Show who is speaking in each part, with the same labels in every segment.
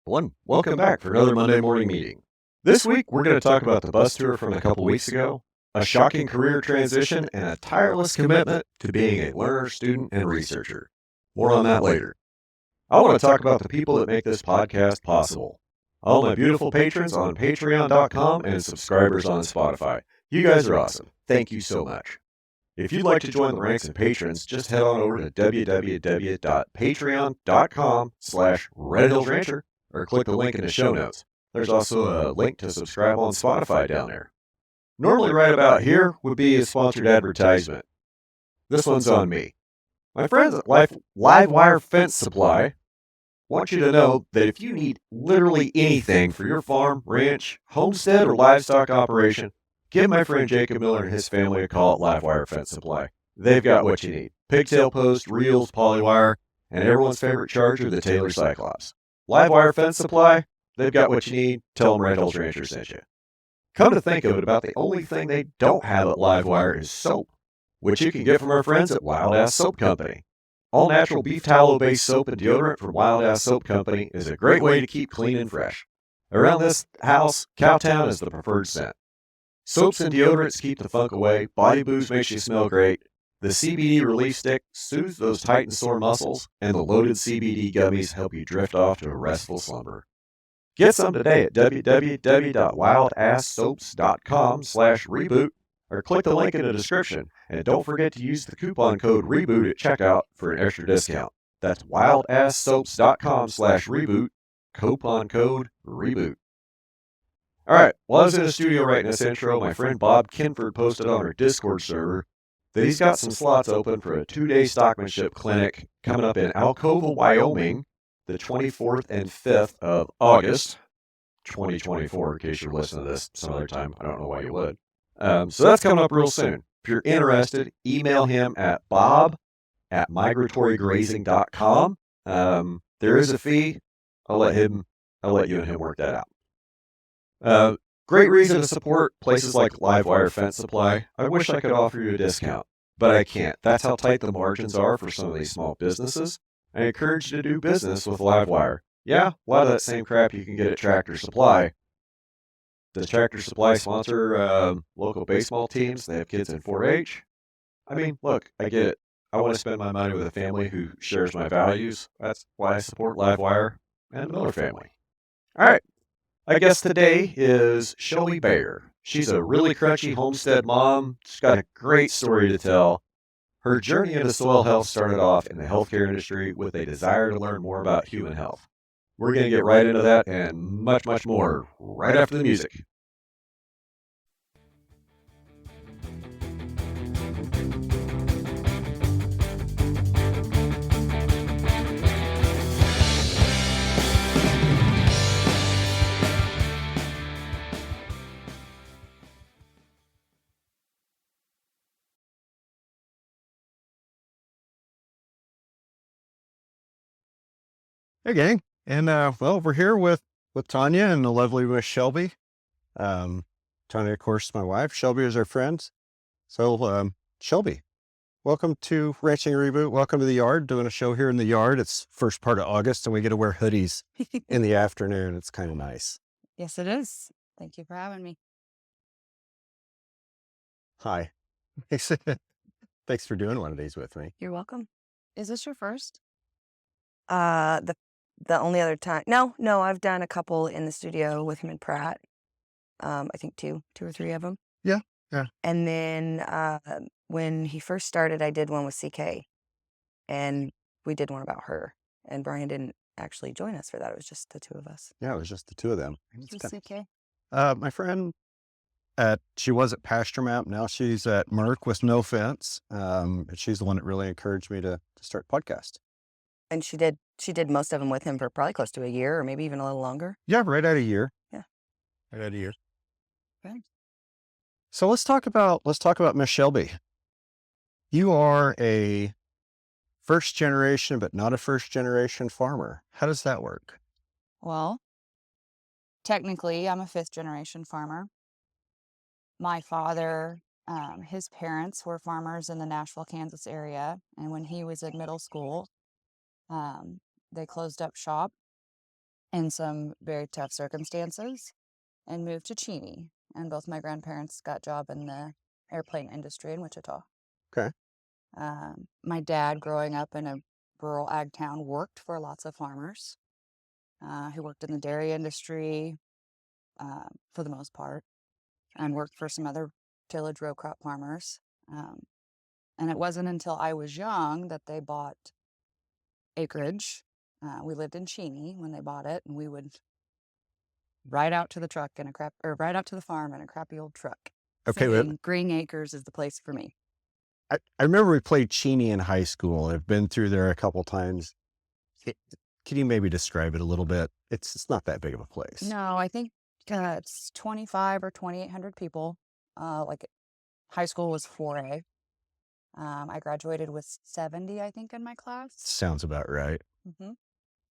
Speaker 1: everyone. Welcome back for another Monday morning meeting. This week, we're going to talk about the bus tour from a couple weeks ago, a shocking career transition, and a tireless commitment to being a learner, student, and researcher. More on that later. I want to talk about the people that make this podcast possible. All my beautiful patrons on Patreon.com and subscribers on Spotify. You guys are awesome. Thank you so much. If you'd like to join the ranks of patrons, just head on over to www.patreon.com/RedHillsRancher or click the link in the show notes. There's also a link to subscribe on Spotify down there. Normally right about here would be a sponsored advertisement. This one's on me. My friends at Livewire Fence Supply want you to know that if you need literally anything for your farm, ranch, homestead, or livestock operation, give my friend Jayco Miller and his family a call at Livewire Fence Supply. They've got what you need. Pigtail posts, reels, polywire, and everyone's favorite charger, the Taylor Cyclops. Livewire Fence Supply, they've got what you need. Tell them Red Hills Rancher sent you. Come to think of it, about the only thing they don't have at Livewire is soap, which you can get from our friends at Wild Ass Soap Company. All natural beef tallow-based soap and deodorant from Wild Ass Soap Company is a great way to keep clean and fresh. Around this house, Cowtown is the preferred scent. Soaps and deodorants keep the funk away, body booze makes you smell great, the CBD relief stick soothes those tight and sore muscles, and the loaded CBD gummies help you drift off to a restful slumber. Get some today at www.wildasssoaps.com/reboot or click the link in the description, and don't forget to use the coupon code REBOOT at checkout for an extra discount. That's wildasssoaps.com/reboot, coupon code REBOOT. All right, while I was in the studio writing this intro, my friend Bob Kinford posted on our Discord server that he's got some slots open for a 2-day stockmanship clinic coming up in Alcova, Wyoming, the 24th and 5th of August, 2024, in case you're listening to this some other time. I don't know why you would. So that's coming up real soon. If you're interested, email him at bob@migratorygrazing.com. There is a fee. I'll let you and him work that out. Great reason to support places like Livewire Fence Supply. I wish I could offer you a discount, but I can't. That's how tight the margins are for some of these small businesses. I encourage you to do business with Livewire. Yeah, a lot of that same crap you can get at Tractor Supply. Does Tractor Supply sponsor local baseball teams? They have kids in 4-H. I mean, look, I get it. I want to spend my money with a family who shares my values. That's why I support Livewire and the Miller family. All right. I guess today is Shelby Beyer. She's a really crunchy homestead mom. She's got a great story to tell. Her journey into soil health started off in the healthcare industry with a desire to learn more about human health. We're going to get right into that and much, much more right after the music.
Speaker 2: Hey, gang. And, well, we're here with Tonia and the lovely Miss Shelby. Tonia, of course, is my wife. Shelby is our friend. So, Shelby, welcome to Ranching Reboot. Welcome to the yard, doing a show here in the yard. It's first part of August, and we get to wear hoodies in the afternoon. It's kind of nice.
Speaker 3: Yes, it is. Thank you for having me.
Speaker 2: Hi. Thanks for doing one of these with me.
Speaker 3: You're welcome. Is this your first? The only other time. No, I've done a couple in the studio with him and Pratt. I think two or three of them.
Speaker 2: Yeah.
Speaker 3: And then when he first started, I did one with CK, and we did one about her. And Brian didn't actually join us for that. It was just the two of us.
Speaker 2: Yeah, it was just the two of them.
Speaker 3: Who's CK?
Speaker 2: My friend, she was at Pasture Map. Now she's at Merck with No Fence. She's the one that really encouraged me to start podcast.
Speaker 3: And she did most of them with him for probably close to a year, or maybe even a little longer.
Speaker 2: Yeah, right at a year.
Speaker 3: Yeah.
Speaker 2: Right at a year.
Speaker 3: Right.
Speaker 2: So let's talk about Miss Shelby. You are a first generation, but not a first generation farmer. How does that work?
Speaker 3: Well, technically, I'm a 5th generation farmer. My father, his parents were farmers in the Nashville, Kansas area. And when he was in middle school, they closed up shop in some very tough circumstances and moved to Cheney. And both my grandparents got a job in the airplane industry in Wichita.
Speaker 2: Okay.
Speaker 3: My dad, growing up in a rural ag town, worked for lots of farmers. He worked in the dairy industry for the most part, and worked for some other tillage row crop farmers. And it wasn't until I was young that they bought acreage. We lived in Cheney when they bought it, and we would ride out to the ride out to the farm in a crappy old truck.
Speaker 2: Okay.
Speaker 3: Saying, Green Acres is the place for me.
Speaker 2: I remember we played Cheney in high school. I've been through there a couple times. Can you maybe describe it a little bit? It's not that big of a place.
Speaker 3: No, I think it's 25 or 2,800 people. Like high school was 4A. I graduated with 70, I think, in my class.
Speaker 2: Sounds about right.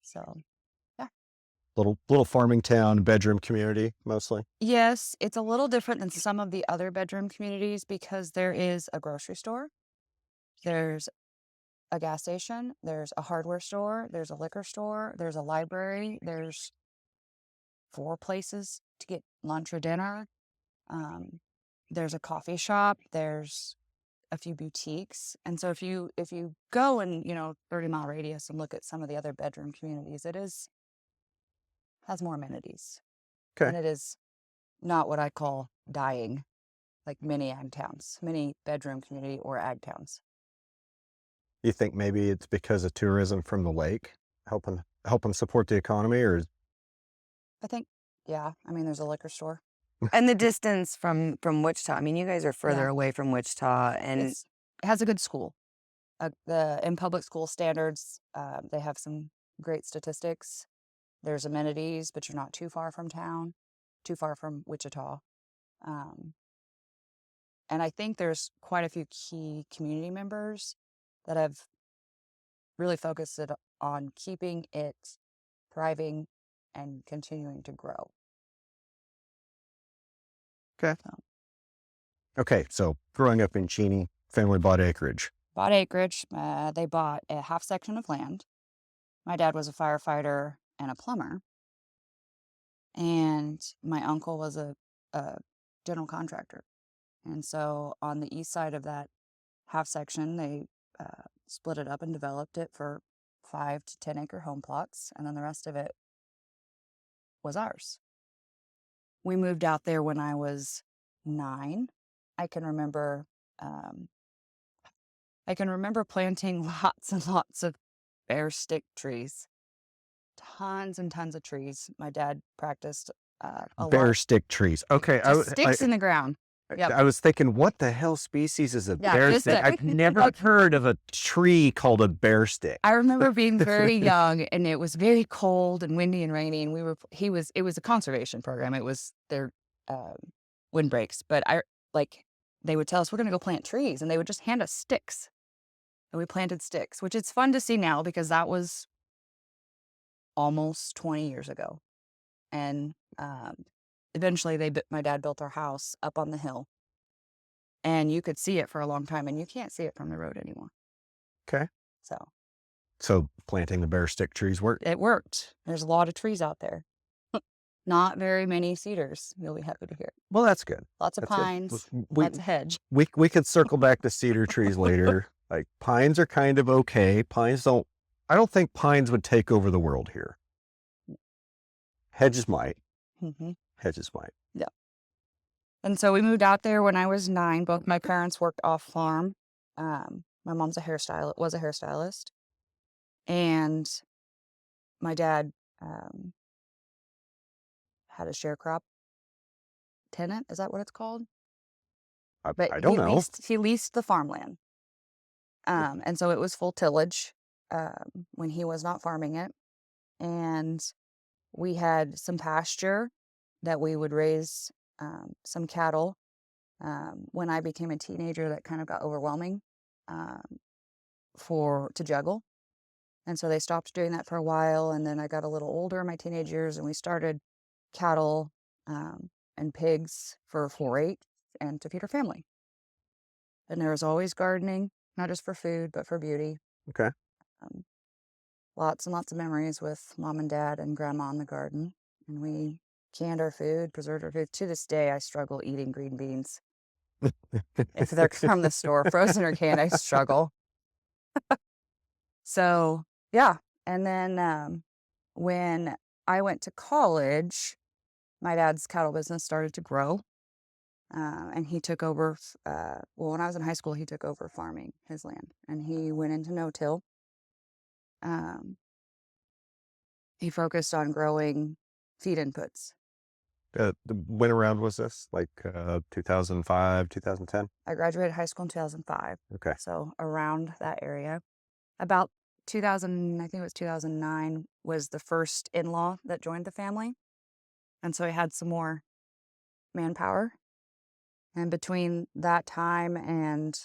Speaker 3: So,
Speaker 2: Little farming town, bedroom community, mostly.
Speaker 3: yes, it's a little different than some of the other bedroom communities because there is a grocery store, there's a gas station, there's a hardware store, there's a liquor store, there's a library, there's 4 places to get lunch or dinner. There's a coffee shop, there's a few boutiques. And so if you go in, 30-mile radius and look at some of the other bedroom communities, has more amenities.
Speaker 2: Okay.
Speaker 3: And it is not what I call dying, like many ag towns, many bedroom community or ag towns.
Speaker 2: You think maybe it's because of tourism from the lake helping support the economy, or
Speaker 3: I think, yeah. I mean, there's a liquor store.
Speaker 4: And the distance from Wichita. I mean, you guys are further
Speaker 3: Yeah.
Speaker 4: away from Wichita, and
Speaker 3: It has a good school. In public school standards, they have some great statistics. There's amenities, but you're not too far from town, too far from Wichita. And I think there's quite a few key community members that have really focused it on keeping it thriving and continuing to grow.
Speaker 2: okay. So growing up in Cheney, family bought acreage.
Speaker 3: Bought acreage. They bought a half section of land. My dad was a firefighter and a plumber. And my uncle was a general contractor. And so on the east side of that half section, they split it up and developed it for 5 to 10 acre home plots. And then the rest of it was ours. We moved out there when I was 9. I can remember planting lots and lots of bear stick trees. Tons and tons of trees. My dad practiced a
Speaker 2: Bear
Speaker 3: lot.
Speaker 2: stick trees. Okay.
Speaker 3: Just sticks in the ground. Yep.
Speaker 2: I was thinking, what the hell species is a
Speaker 3: Yeah,
Speaker 2: bear
Speaker 3: just
Speaker 2: stick?
Speaker 3: a-
Speaker 2: I've never heard of a tree called a bear stick.
Speaker 3: I remember being very young, and it was very cold and windy and rainy. And it was a conservation program. It was their windbreaks. But they would tell us we're going to go plant trees, and they would just hand us sticks. And we planted sticks, which it's fun to see now because that was almost 20 years ago. And eventually my dad built our house up on the hill, and you could see it for a long time, and you can't see it from the road anymore.
Speaker 2: Okay.
Speaker 3: So
Speaker 2: planting the bear stick trees worked.
Speaker 3: it worked. There's a lot of trees out there. Not very many cedars, you'll be happy to hear.
Speaker 2: Well, that's good.
Speaker 3: Lots of
Speaker 2: That's good.
Speaker 3: pines,
Speaker 2: We,
Speaker 3: lots of hedge.
Speaker 2: we could circle back to cedar trees later. Like pines are kind of okay. I don't think pines would take over the world here. Hedges might.
Speaker 3: Mm-hmm.
Speaker 2: Hedges might.
Speaker 3: And so we moved out there when I was 9. Both my parents worked off farm. My mom's was a hairstylist. And my dad had a sharecrop tenant. Is that what it's called? But
Speaker 2: I don't know.
Speaker 3: He leased the farmland. And so it was full tillage when he was not farming it. And we had some pasture that we would raise some cattle. When I became a teenager, that kind of got overwhelming to juggle. And so they stopped doing that for a while. And then I got a little older in my teenage years, and we started cattle and pigs for 4-H and to feed our family. And there was always gardening, not just for food, but for beauty.
Speaker 2: Okay.
Speaker 3: lots and lots of memories with mom and dad and grandma in the garden. And we canned our food, preserved our food. To this day, I struggle eating green beans. If they're from the store, frozen or canned, I struggle. So, yeah. And then when I went to college, my dad's cattle business started to grow. And he took over, when I was in high school, he took over farming his land and he went into no-till. Um, he focused on growing feed inputs.
Speaker 2: When around was this? Like 2005, 2010?
Speaker 3: I graduated high school in 2005.
Speaker 2: Okay.
Speaker 3: So around that area. About 2000, I think it was 2009, was the first in-law that joined the family. And so he had some more manpower. And between that time and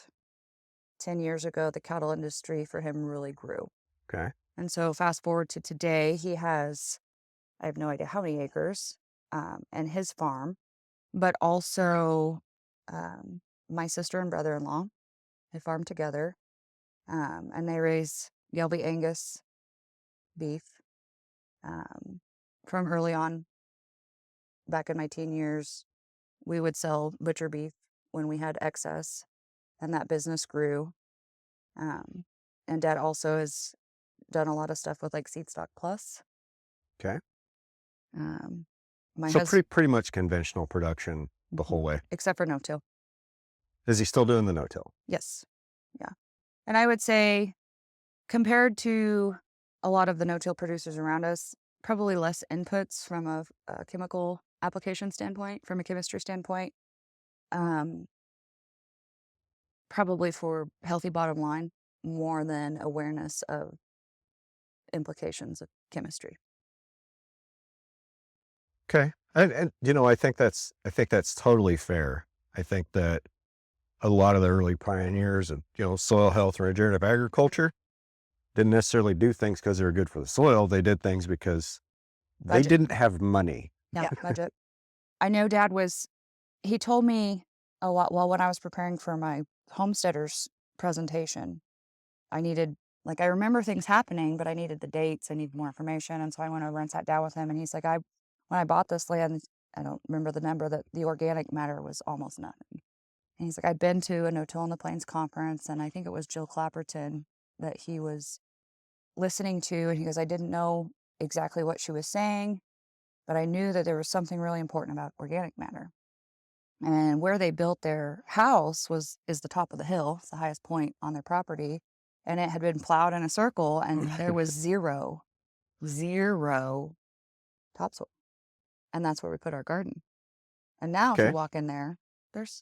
Speaker 3: 10 years ago, the cattle industry for him really grew.
Speaker 2: Okay.
Speaker 3: And so fast forward to today, he has, I have no idea how many acres, and his farm, but also my sister and brother-in-law, they farm together, and they raise Shelby Angus beef. From early on, back in my teen years, we would sell butcher beef when we had excess, and that business grew. And Dad also has done a lot of stuff with like Seed Stock Plus.
Speaker 2: Okay.
Speaker 3: My
Speaker 2: So
Speaker 3: husband,
Speaker 2: pretty much conventional production the whole way.
Speaker 3: except for no-till.
Speaker 2: Is he still doing the no-till?
Speaker 3: Yes. Yeah. And I would say, compared to a lot of the no-till producers around us, probably less inputs from a chemical application standpoint, from a chemistry standpoint. Probably for healthy bottom line, more than awareness of implications of chemistry.
Speaker 2: Okay. And I think that's totally fair. I think that a lot of the early pioneers of, soil health and regenerative agriculture didn't necessarily do things because they were good for the soil. They did things because they
Speaker 3: Budget.
Speaker 2: didn't have money.
Speaker 3: Yeah, budget. I know Dad he told me a lot, well, when I was preparing for my homesteaders presentation, I remember things happening, but I needed the dates. I needed more information. And so I went over and sat down with him and he's like, when I bought this land, I don't remember the number, that the organic matter was almost nothing. And he's like, I'd been to a No-Till on the Plains conference, and I think it was Jill Clapperton that he was listening to. And he goes, I didn't know exactly what she was saying, but I knew that there was something really important about organic matter. And where they built their house is the top of the hill. It's the highest point on their property. And it had been plowed in a circle, and there was zero topsoil. And that's where we put our garden. And now if
Speaker 2: Okay.
Speaker 3: you walk in there, there's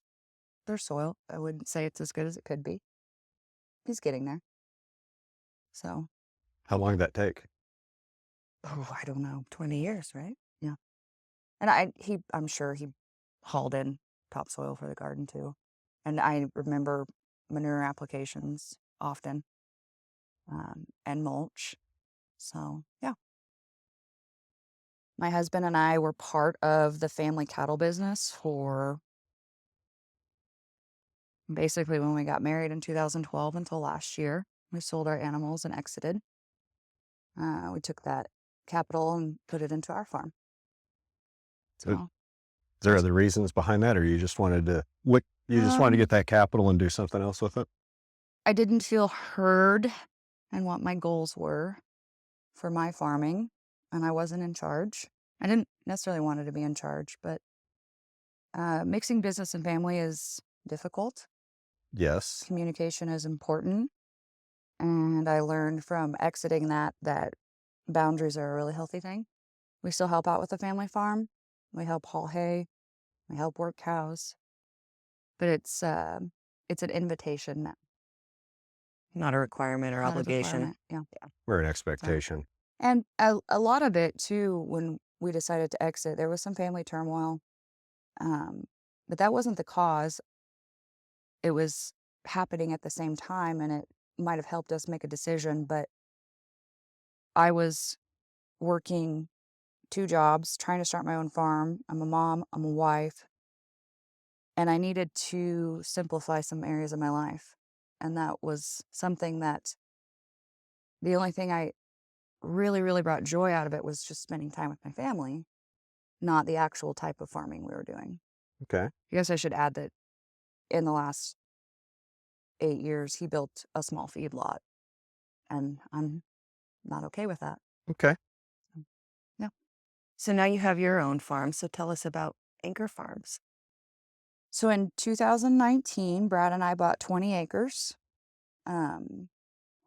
Speaker 3: soil. I wouldn't say it's as good as it could be. He's getting there. So,
Speaker 2: How long did that take?
Speaker 3: I don't know, 20 years, right? Yeah. And I'm sure he hauled in topsoil for the garden too. And I remember manure applications often, and mulch. So, yeah. My husband and I were part of the family cattle business for basically when we got married in 2012 until last year. We sold our animals and exited. We took that capital and put it into our farm. So,
Speaker 2: Is there other reasons behind that, or you just wanted to get that capital and do something else with it?
Speaker 3: I didn't feel heard and what my goals were for my farming, and I wasn't in charge. I didn't necessarily wanted to be in charge, but mixing business and family is difficult.
Speaker 2: Yes.
Speaker 3: Communication is important. And I learned from exiting that boundaries are a really healthy thing. We still help out with the family farm. We help haul hay. We help work cows. But it's an invitation,
Speaker 4: Not a requirement or
Speaker 3: not a
Speaker 4: obligation.
Speaker 3: requirement. Yeah.
Speaker 2: Or an expectation.
Speaker 3: And a lot of it too, when we decided to exit, there was some family turmoil. But that wasn't the cause. It was happening at the same time, and it might have helped us make a decision. But I was working 2 jobs, trying to start my own farm. I'm a mom, I'm a wife, and I needed to simplify some areas of my life. And that was something that the only thing really, really brought joy out of it was just spending time with my family, not the actual type of farming we were doing.
Speaker 2: Okay.
Speaker 3: I guess I should add that in the last 8 years, he built a small feedlot, and I'm not okay with that.
Speaker 2: Okay.
Speaker 3: No.
Speaker 4: So now you have your own farm. So tell us about Anchor Farms.
Speaker 3: So in 2019, Brad and I bought 20 acres.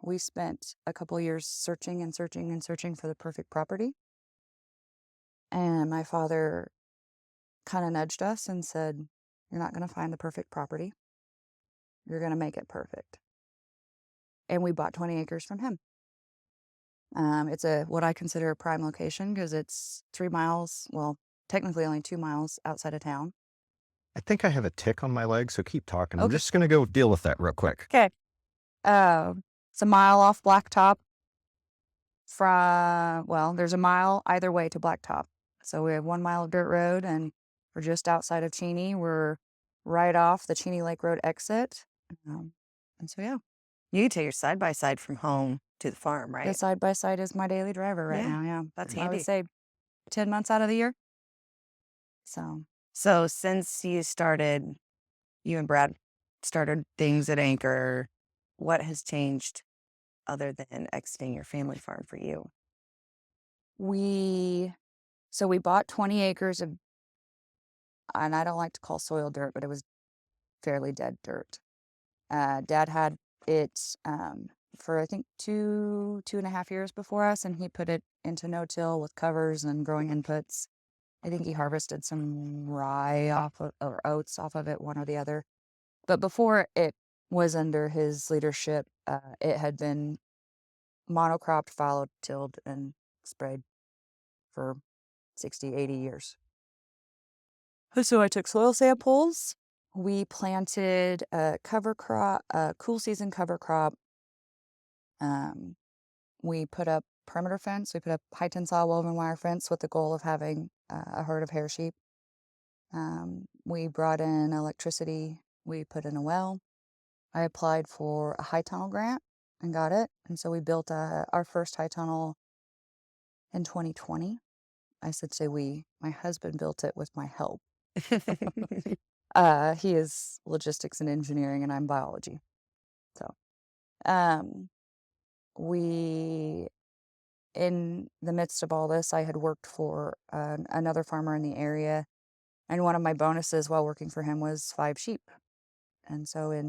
Speaker 3: We spent a couple years searching and searching and searching for the perfect property. And my father kind of nudged us and said, "You're not going to find the perfect property. You're going to make it perfect." And we bought 20 acres from him. It's what I consider a prime location because it's 3 miles, well, technically only 2 miles outside of town.
Speaker 2: I think I have a tick on my leg, so keep talking. I'm
Speaker 3: Okay.
Speaker 2: just going to go deal with that real quick.
Speaker 3: Okay. It's a mile off Blacktop there's a mile either way to Blacktop. So we have 1 mile of dirt road, and we're just outside of Cheney. We're right off the Cheney Lake Road exit. And so, yeah,
Speaker 4: You take your side by side from home to the farm,
Speaker 3: the
Speaker 4: right?
Speaker 3: side by side is my daily driver right
Speaker 4: Yeah,
Speaker 3: now. Yeah.
Speaker 4: that's
Speaker 3: I
Speaker 4: handy.
Speaker 3: would say 10 months out of the year. So,
Speaker 4: So since you and Brad started things at Anchor, what has changed other than exiting your family farm for you?
Speaker 3: we bought 20 acres of, and I don't like to call soil dirt, but it was fairly dead dirt. Dad had it for I think 2.5 years before us, and he put it into no-till with covers and growing inputs. I think he harvested some rye or oats off of it, one or the other. But before it was under his leadership, it had been monocropped, fallow tilled, and sprayed for 60, 80 years. So I took soil samples. We planted a cover crop, a cool season cover crop. We put up perimeter fence. We put up high tensile woven wire fence with the goal of having a herd of hair sheep. We brought in electricity. We put in a well. I applied for a high tunnel grant and got it. And so we built our first high tunnel in 2020. I should say my husband built it with my help. He is logistics and engineering, and I'm biology. So, we, in the midst of all this, I had worked for another farmer in the area, and one of my bonuses while working for him was 5 sheep. And so it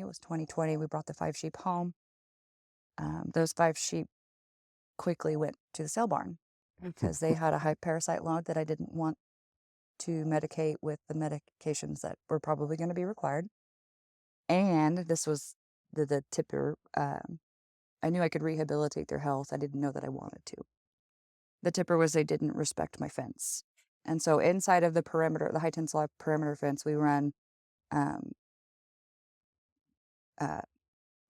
Speaker 3: was 2020, we brought the 5 sheep home. Those 5 sheep quickly went to the sale barn because they had a high parasite load that I didn't want to medicate with the medications that were probably going to be required. And this was the tipper. I knew I could rehabilitate their health. I didn't know that I wanted to. The tipper was they didn't respect my fence. And so inside of the perimeter, the high tensile perimeter fence, we run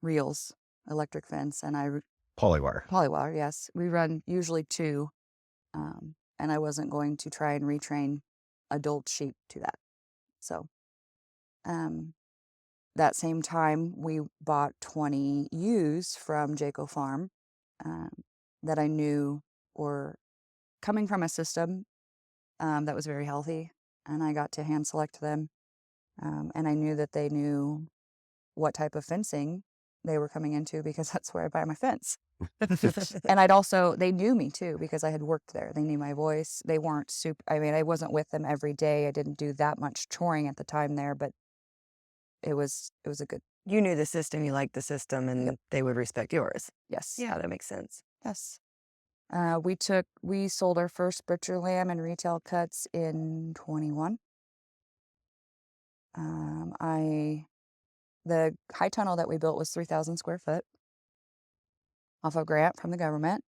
Speaker 3: reels, electric fence, and
Speaker 2: Polywire.
Speaker 3: yes. We run usually 2, and I wasn't going to try and retrain adult sheep to that. So that same time, we bought 20 ewes from Jayco Farm that I knew were coming from a system that was very healthy, and I got to hand select them. And I knew that they knew what type of fencing they were coming into because that's where I buy my fence. And they knew me too because I had worked there. They knew my voice. They weren't I wasn't with them every day. I didn't do that much choring at the time there, but it was a good,
Speaker 4: You knew the system, you liked the system, and
Speaker 3: Yep.
Speaker 4: they would respect yours.
Speaker 3: yes.
Speaker 4: Yeah, that makes sense.
Speaker 3: Yes. We sold our first butcher lamb in retail cuts in 21. The high tunnel that we built was 3,000 square foot off a grant from the government,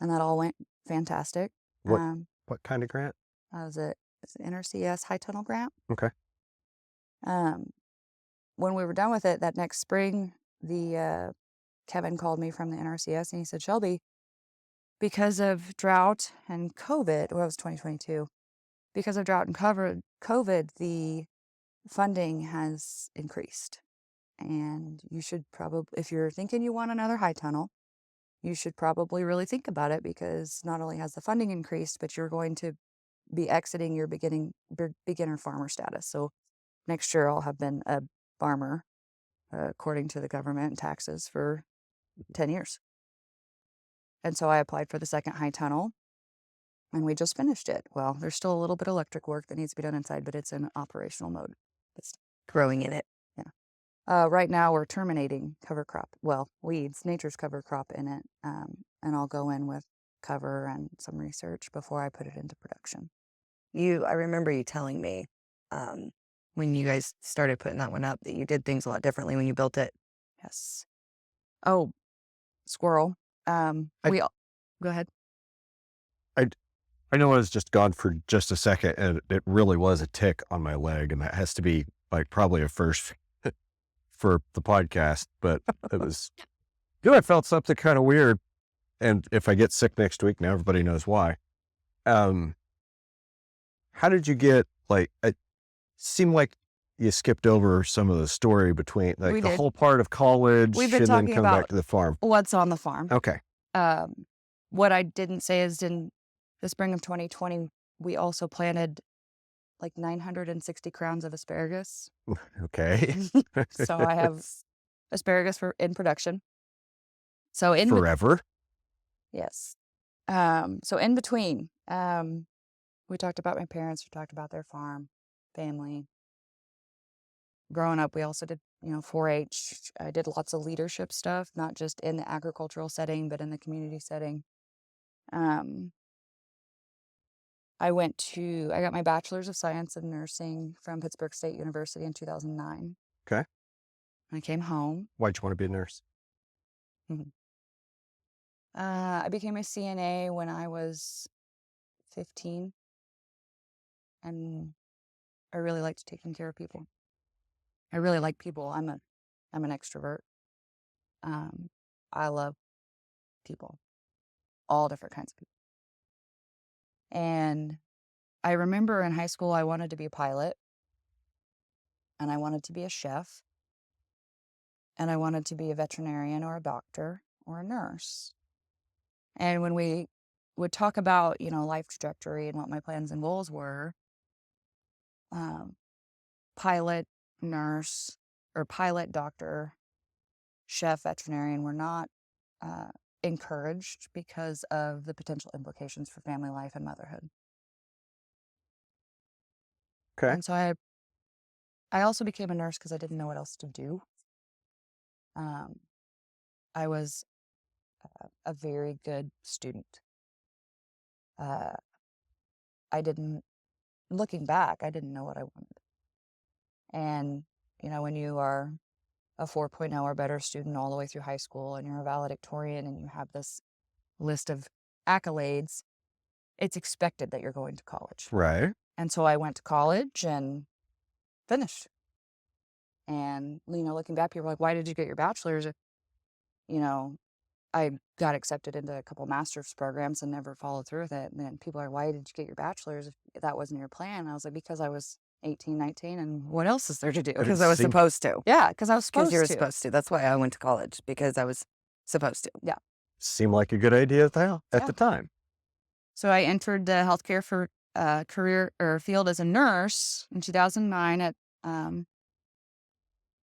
Speaker 3: and that all went fantastic.
Speaker 2: What kind of grant?
Speaker 3: It's an NRCS high tunnel grant.
Speaker 2: Okay.
Speaker 3: When we were done with it that next spring, Kevin called me from the NRCS and he said, "Shelby, because of drought and COVID," well, it was 2022, because of drought and COVID, the funding has increased. And you should probably, if you're thinking you want another high tunnel, you should probably really think about it, because not only has the funding increased, but you're going to be exiting your beginner farmer status. So next year I'll have been a farmer, according to the government and taxes, for 10 years. And so I applied for the second high tunnel, and we just finished it. Well, there's still a little bit of electric work that needs to be done inside, but it's in operational mode. It's
Speaker 4: Growing in it.
Speaker 3: right now we're terminating cover crop. Well, weeds, nature's cover crop in it. And I'll go in with cover and some research before I put it into production.
Speaker 4: I remember you telling me when you guys started putting that one up that you did things a lot differently when you built it.
Speaker 3: Yes. Oh, squirrel. Go ahead.
Speaker 2: I know I was just gone for just a second, and it really was a tick on my leg, and that has to be like probably a first for the podcast, but it was good. I felt something kind of weird, and if I get sick next week, now everybody knows why. How did you get, like, it seemed like you skipped over some of the story between, like,
Speaker 3: We
Speaker 2: the
Speaker 3: did.
Speaker 2: whole part of college
Speaker 3: We've been
Speaker 2: and then
Speaker 3: talking
Speaker 2: come back
Speaker 3: about
Speaker 2: to the farm.
Speaker 3: what's on the farm.
Speaker 2: Okay.
Speaker 3: What I didn't say is in the spring of 2020, we also planted like 960 crowns of asparagus.
Speaker 2: Okay.
Speaker 3: So I have asparagus in production. So
Speaker 2: Forever.
Speaker 3: yes. So in between, we talked about my parents, we talked about their farm, family. Growing up, we also did, 4-H. I did lots of leadership stuff, not just in the agricultural setting, but in the community setting. I got my bachelor's of science in nursing from Pittsburgh State University in 2009.
Speaker 2: Okay.
Speaker 3: I came home.
Speaker 2: Why'd you want to be a nurse?
Speaker 3: I became a CNA when I was 15, and I really liked taking care of people. I really like people. I'm an extrovert. I love people, all different kinds of people. And I remember in high school, I wanted to be a pilot, and I wanted to be a chef, and I wanted to be a veterinarian or a doctor or a nurse. And when we would talk about, life trajectory and what my plans and goals were, pilot, nurse, or pilot, doctor, chef, veterinarian were not encouraged because of the potential implications for family life and motherhood.
Speaker 2: Okay.
Speaker 3: And so I also became a nurse because I didn't know what else to do. I was a very good student. Looking back, I didn't know what I wanted. And, when you are a 4.0 or better student all the way through high school, and you're a valedictorian, and you have this list of accolades, it's expected that you're going to college.
Speaker 2: Right.
Speaker 3: And so I went to college and finished. And, looking back, people are like, why did you get your bachelor's? I got accepted into a couple master's programs and never followed through with it. And then people are, why did you get your bachelor's if that wasn't your plan? And I was like, because I was 18, 19, and what else is there to do?
Speaker 4: Because I was supposed to.
Speaker 3: Yeah, because I was supposed
Speaker 4: Because you were
Speaker 3: to.
Speaker 4: supposed to. That's why I went to college, because I was supposed to.
Speaker 3: Yeah.
Speaker 2: Seemed like a good idea at the time.
Speaker 3: So I entered the healthcare for career or field as a nurse in 2009 at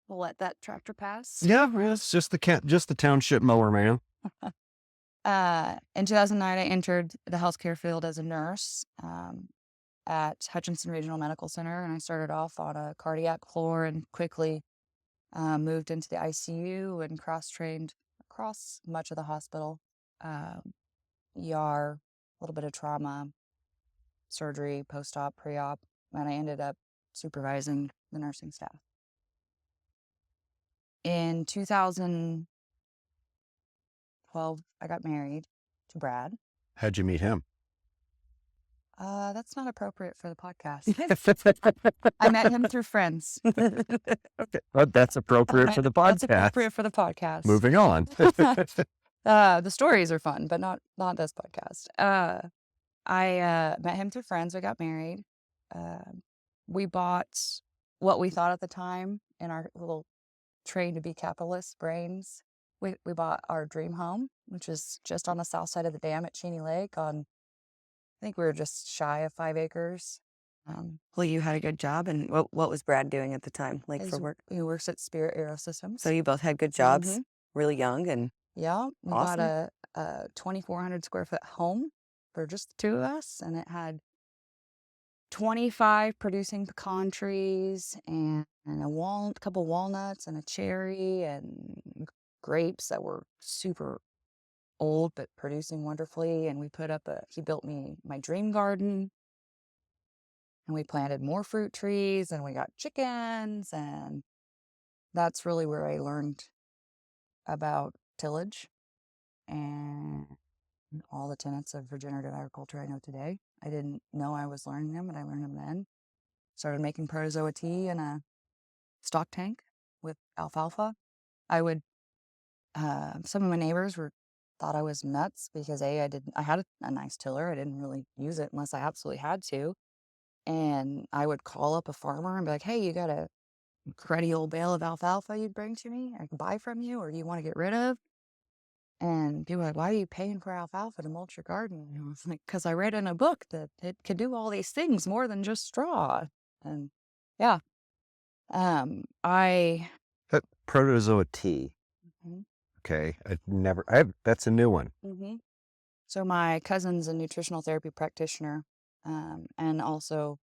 Speaker 3: we'll let that tractor pass.
Speaker 2: Yeah, it's just the township mower, man.
Speaker 3: In 2009, I entered the healthcare field as a nurse at Hutchinson Regional Medical Center, and I started off on a cardiac floor and quickly moved into the ICU and cross-trained across much of the hospital, ER, a little bit of trauma, surgery, post-op, pre-op, and I ended up supervising the nursing staff. In 2012, I got married to Brad.
Speaker 2: How'd you meet him?
Speaker 3: That's not appropriate for the podcast. I met him through friends.
Speaker 2: Okay, but that's appropriate for the podcast.
Speaker 3: That's appropriate for the podcast.
Speaker 2: Moving on.
Speaker 3: The stories are fun, but not this podcast. I met him through friends. We got married. We bought what we thought at the time in our little train to be capitalist brains. We bought our dream home, which is just on the south side of the dam at Cheney Lake. I think we were just shy of 5 acres.
Speaker 4: Well, you had a good job. And what was Brad doing at the time, like for
Speaker 3: His-
Speaker 4: work?
Speaker 3: He works at Spirit Aerosystems.
Speaker 4: So you both had good jobs,
Speaker 3: Mhm.
Speaker 4: really young, and
Speaker 3: Yeah, we bought
Speaker 4: awesome.
Speaker 3: a 2,400 square foot home for just the two of us, and it had 25 producing pecan trees and couple walnuts and a cherry and grapes that were super old but producing wonderfully. And he built me my dream garden, and we planted more fruit trees, and we got chickens, and that's really where I learned about tillage and all the tenets of regenerative agriculture I know today. I didn't know I was learning them, but I learned them then. Started making protozoa tea in a stock tank with alfalfa. I would, some of my neighbors thought I was nuts because I had a nice tiller. I didn't really use it unless I absolutely had to. And I would call up a farmer and be like, hey, you got a cruddy old bale of alfalfa you'd bring to me? I can buy from you, or do you want to get rid of? And people were like, why are you paying for alfalfa to mulch your garden? And I was like, because I read in a book that it could do all these things more than just straw. And yeah, I,
Speaker 2: Protozoa tea.
Speaker 3: Mhm.
Speaker 2: Okay. That's a new one.
Speaker 3: So my cousin's a nutritional therapy practitioner, and also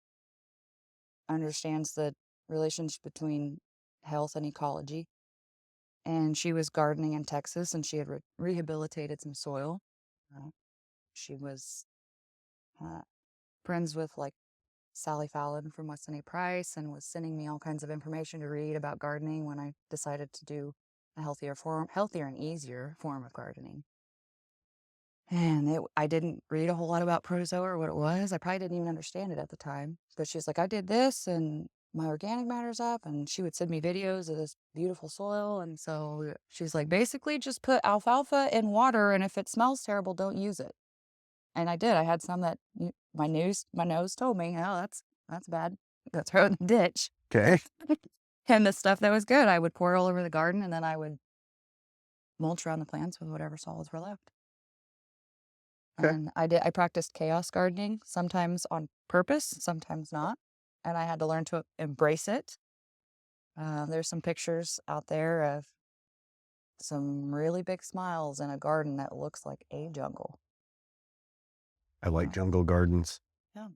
Speaker 3: understands the relationship between health and ecology. And she was gardening in Texas, and she had rehabilitated some soil. Uh, she was uh, friends with like Sally Fallon from Weston A. Price, and was sending me all kinds of information to read about gardening when I decided to do a healthier and easier form of gardening. And I didn't read a whole lot about protozoa or what it was. I probably didn't even understand it at the time. But she's like, I did this, and my organic matter's up. And she would send me videos of this beautiful soil. And so she's like, basically just put alfalfa in water, and if it smells terrible, don't use it. And I did. I had some that my nose told me, oh, that's bad. Go throw it in the ditch.
Speaker 2: Okay.
Speaker 3: And the stuff that was good, I would pour all over the garden, and then I would mulch around the plants with whatever solids were left.
Speaker 2: Okay.
Speaker 3: And I practiced chaos gardening, sometimes on purpose, sometimes not. And I had to learn to embrace it. There's some pictures out there of some really big smiles in a garden that looks like a jungle.
Speaker 2: I like
Speaker 3: Uh,
Speaker 2: jungle gardens.
Speaker 3: yeah.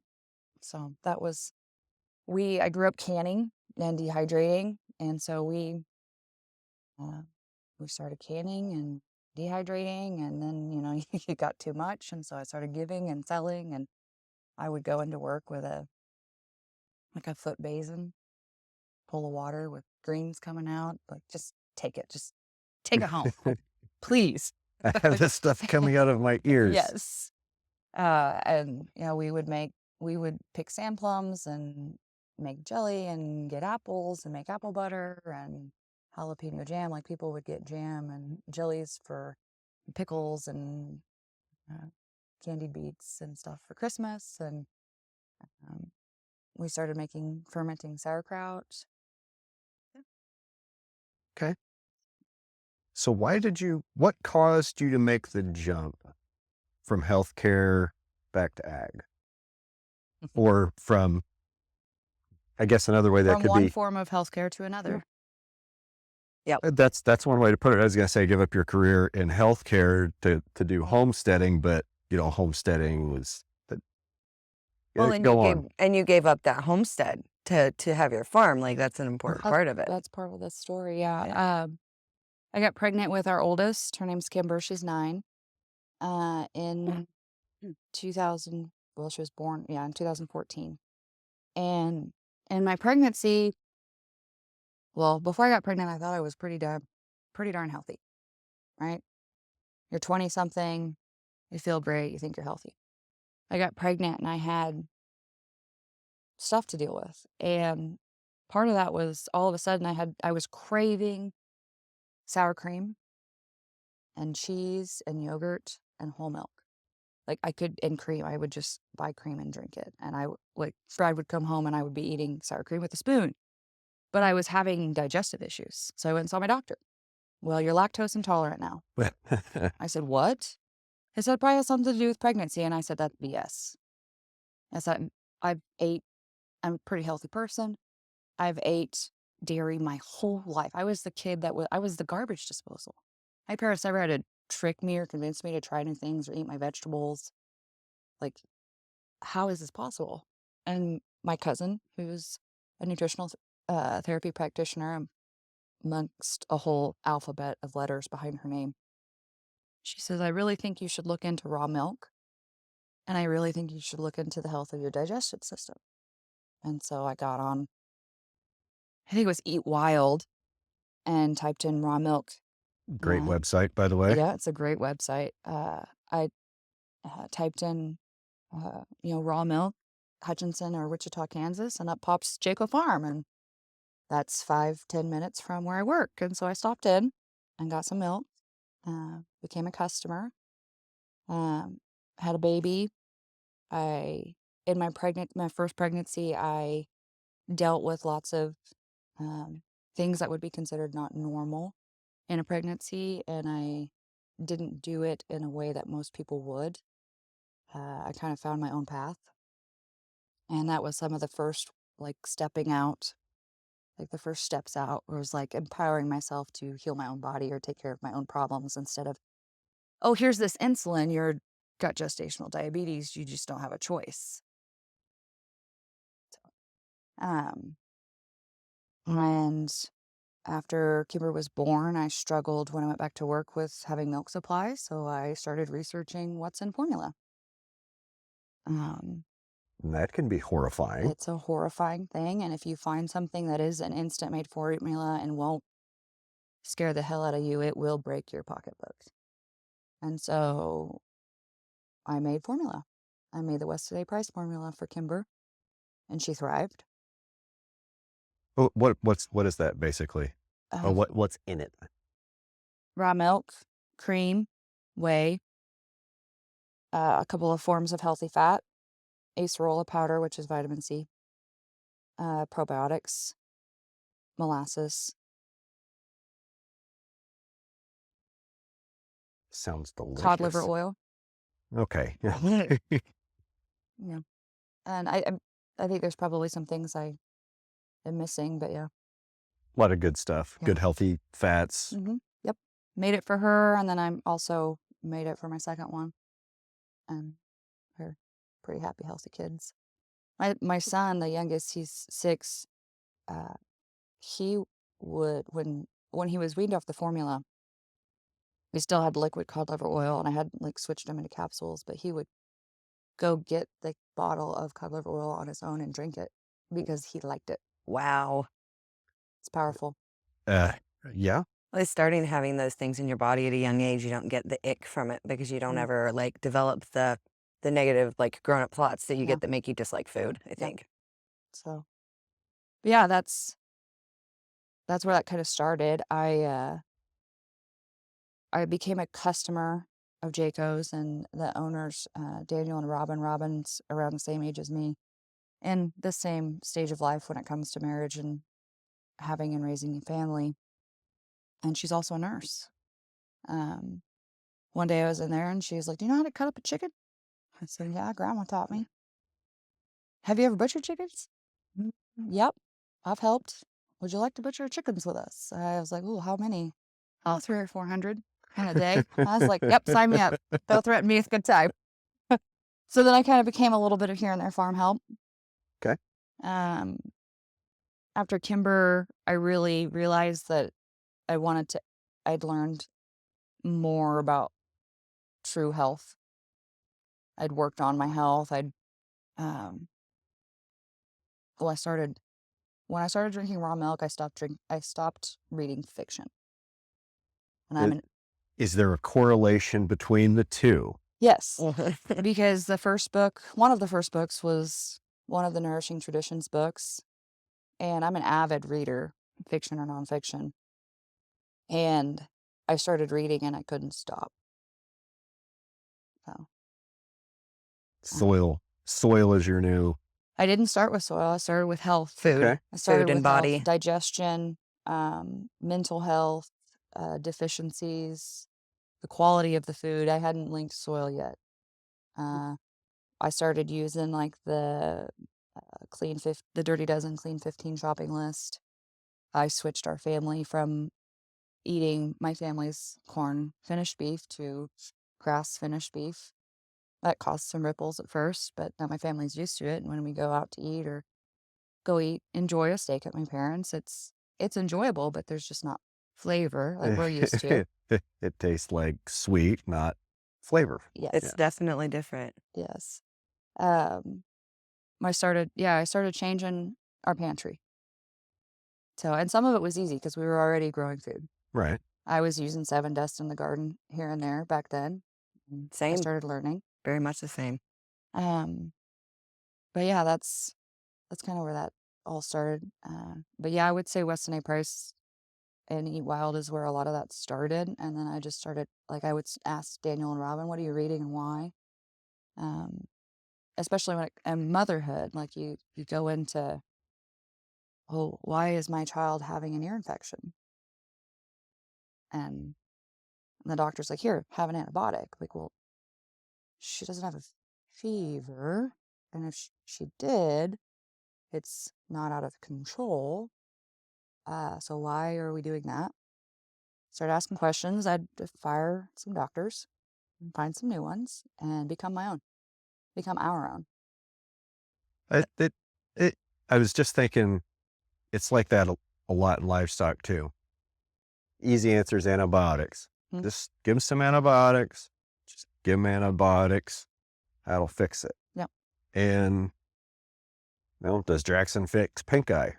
Speaker 3: So I grew up canning and dehydrating. And so uh, we started canning and dehydrating. And then, it got too much. And so I started giving and selling. And I would go into work with a foot basin full of water with greens coming out. Like, just take it. Just take it home. Like, please.
Speaker 2: I have this stuff coming out of my ears.
Speaker 3: Yes. And we would pick sand plums and make jelly and get apples and make apple butter and jalapeno jam. Like, people would get jam and jellies for pickles and candied beets and stuff for Christmas. And um, we started fermenting sauerkraut.
Speaker 2: Okay. So what caused you to make the jump from healthcare back to ag? Or from, I guess another way that
Speaker 3: From
Speaker 2: could
Speaker 3: one
Speaker 2: be,
Speaker 3: form of healthcare to another.
Speaker 2: that's one way to put it. I was going to say, give up your career in healthcare to do homesteading, but homesteading was,
Speaker 4: well, and
Speaker 2: go on.
Speaker 4: you gave up that homestead to have your farm. Like, that's an important part of it.
Speaker 3: That's part of the story. Yeah. I got pregnant with our oldest. Her name's Kimber. She's 9. In 2000. Well, she was born, in 2014. And in my pregnancy, well, before I got pregnant, I thought I was pretty darn healthy, right? You're 20 something, you feel great, you think you're healthy. I got pregnant and I had stuff to deal with. And part of that was all of a sudden I was craving sour cream and cheese and yogurt and whole milk. Like, and cream, I would just buy cream and drink it. And Brad would come home and I would be eating sour cream with a spoon. But I was having digestive issues. So I went and saw my doctor. well, you're lactose intolerant now. I said, what? He said, probably has something to do with pregnancy. And I said, that's BS. I said, I'm a pretty healthy person. I've ate dairy my whole life. I was the kid I was the garbage disposal. My parents never had to trick me or convince me to try new things or eat my vegetables. Like, how is this possible? And my cousin, who's a nutritional therapy practitioner amongst a whole alphabet of letters behind her name, she says, I really think you should look into raw milk. And I really think you should look into the health of your digestive system. And so I got on, I think it was Eat Wild, and typed in raw milk.
Speaker 2: Great website, by the way.
Speaker 3: Yeah, it's a great website. I typed in, raw milk, Hutchinson or Wichita, Kansas, and up pops Jayco Farm. And that's 5-10 minutes from where I work. And so I stopped in and got some milk, became a customer, had a baby. In my first pregnancy, I dealt with lots of things that would be considered not normal in a pregnancy, and I didn't do it in a way that most people would. I kind of found my own path, and that was some of the first, stepping out, the first steps out was empowering myself to heal my own body or take care of my own problems instead of, oh, here's this insulin, you're got gestational diabetes, you just don't have a choice. And after Kimber was born, I struggled when I went back to work with having milk supply, so I started researching what's in formula.
Speaker 2: That can be horrifying.
Speaker 3: It's a horrifying thing, and if you find something that is an instant made formula and won't scare the hell out of you, it will break your pocketbook. And so I made formula. I made the West Today Price formula for Kimber, and she thrived.
Speaker 2: What is that basically? Or what's in it?
Speaker 3: Raw milk, cream, whey, a couple of forms of healthy fat, acerola powder, which is vitamin C, probiotics, molasses.
Speaker 2: Sounds delicious.
Speaker 3: Cod liver oil.
Speaker 2: Okay.
Speaker 3: Yeah. And I think there's probably some things I am missing, but yeah.
Speaker 2: A lot of good stuff.
Speaker 3: Yeah.
Speaker 2: Good healthy fats.
Speaker 3: Mm-hmm. Yep. Made it for her, and then I'm also made it for my second one. And we're pretty happy, healthy kids. My son, the youngest, he's 6. He would, when he was weaned off the formula, we still had liquid cod liver oil, and I had switched him into capsules, but he would go get the bottle of cod liver oil on his own and drink it because he liked it.
Speaker 4: Wow.
Speaker 3: It's powerful.
Speaker 2: Yeah.
Speaker 4: Well, it's starting having those things in your body at a young age. You don't get the ick from it because you don't ever develop the negative grown-up thoughts that you get that make you dislike food, I think.
Speaker 3: So, but yeah, that's where that kind of started. I became a customer of Jayco's, and the owners, Daniel and Robin. Robin's around the same age as me, and the same stage of life when it comes to marriage and having and raising a family. And she's also a nurse. One day I was in there, and she was like, "Do you know how to cut up a chicken?" I said, "Yeah, Grandma taught me." "Have you ever butchered chickens?" "Yep, I've helped. Would you like to butcher chickens with us?" I was like, "Ooh, how many?" "Oh, 300 or 400 in a day." I was like, "Yep, sign me up. Don't threaten me. It's a good time." So then I kind of became a little bit of here and there farm help.
Speaker 2: Okay.
Speaker 3: After Kimber, I really realized that I'd learned more about true health. I'd worked on my health. When I started drinking raw milk, I stopped reading fiction. And
Speaker 2: Is there a correlation between the two?
Speaker 3: Yes, because one of the first books was one of the Nourishing Traditions books, and I'm an avid reader, fiction or nonfiction. And I started reading, and I couldn't stop. So
Speaker 2: Soil is your new.
Speaker 3: I didn't start with soil. I started with health.
Speaker 4: Food.
Speaker 2: Okay.
Speaker 3: I started
Speaker 4: Food and
Speaker 3: with health,
Speaker 4: body.
Speaker 3: digestion, mental health, deficiencies, the quality of the food. I hadn't linked soil yet. I started using like the the Dirty Dozen Clean 15 shopping list. I switched our family from eating my family's corn finished beef to grass finished beef. That caused some ripples at first, but now my family's used to it. And when we go out to eat or enjoy a steak at my parents', it's enjoyable, but there's just not flavor like we're used to.
Speaker 2: It tastes like sweet, not flavor.
Speaker 3: Yes.
Speaker 4: It's definitely different.
Speaker 3: Yes. I started changing our pantry. So, and some of it was easy because we were already growing food.
Speaker 2: Right.
Speaker 3: I was using 7 Dust in the garden here and there back then. I
Speaker 4: Same.
Speaker 3: started learning.
Speaker 4: Very much the same.
Speaker 3: But yeah, that's kind of where that all started. But yeah, I would say Weston A. Price and Eat Wild is where a lot of that started. And then I just started, like, I would ask Daniel and Robin, what are you reading and why? Especially when and motherhood, like you go into, well, why is my child having an ear infection? And the doctor's like, here, have an antibiotic. Like, well, she doesn't have a fever. And if she did, it's not out of control. So why are we doing that? Start asking questions. I'd fire some doctors and find some new ones and become our own.
Speaker 2: I was just thinking, it's like that a lot in livestock too. Easy answer is antibiotics. Just give them some antibiotics. Just give them antibiotics. That'll fix it.
Speaker 3: Yep.
Speaker 2: And does Draxxin fix pink eye?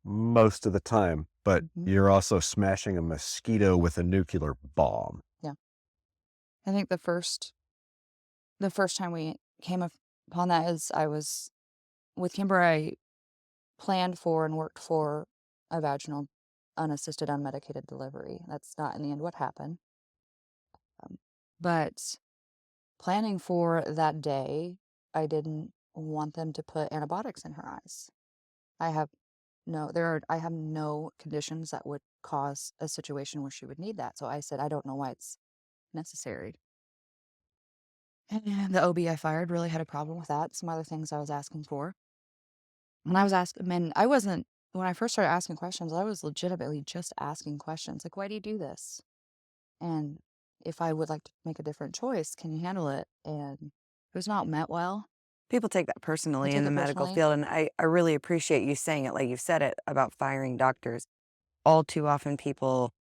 Speaker 2: Most of the time, but you're also smashing a mosquito with a nuclear bomb.
Speaker 3: Yeah. I think the first time we came upon that is I was with Kimber. I planned for and worked for a vaginal unassisted unmedicated delivery. That's not in the end what happened. But planning for that day, I didn't want them to put antibiotics in her eyes. I have no conditions that would cause a situation where she would need that. So I said, I don't know why it's necessary. And the OB I fired really had a problem with that. Some other things I was asking for. When I was asking, when I first started asking questions, I was legitimately just asking questions. Like, why do you do this? And if I would like to make a different choice, can you handle it? And it was not met well.
Speaker 4: People take that personally in the medical field, and I really appreciate you saying it like you've said it about firing doctors. All too often people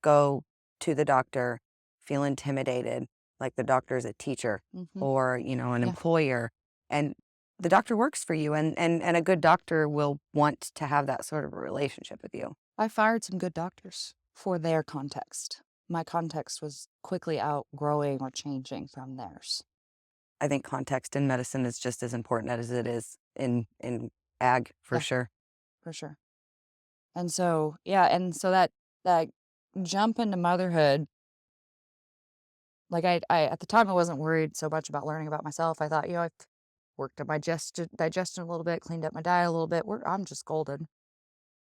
Speaker 4: go to the doctor, feel intimidated, like the doctor is a teacher or, an employer, and the doctor works for you, and a good doctor will want to have that sort of a relationship with you.
Speaker 3: I fired some good doctors for their context. My context was quickly outgrowing or changing from theirs.
Speaker 4: I think context in medicine is just as important as it is in ag, for sure.
Speaker 3: For sure. And so, that jump into motherhood, like I at the time I wasn't worried so much about learning about myself. I thought, I've worked on my digestion a little bit, cleaned up my diet a little bit. I'm just golden.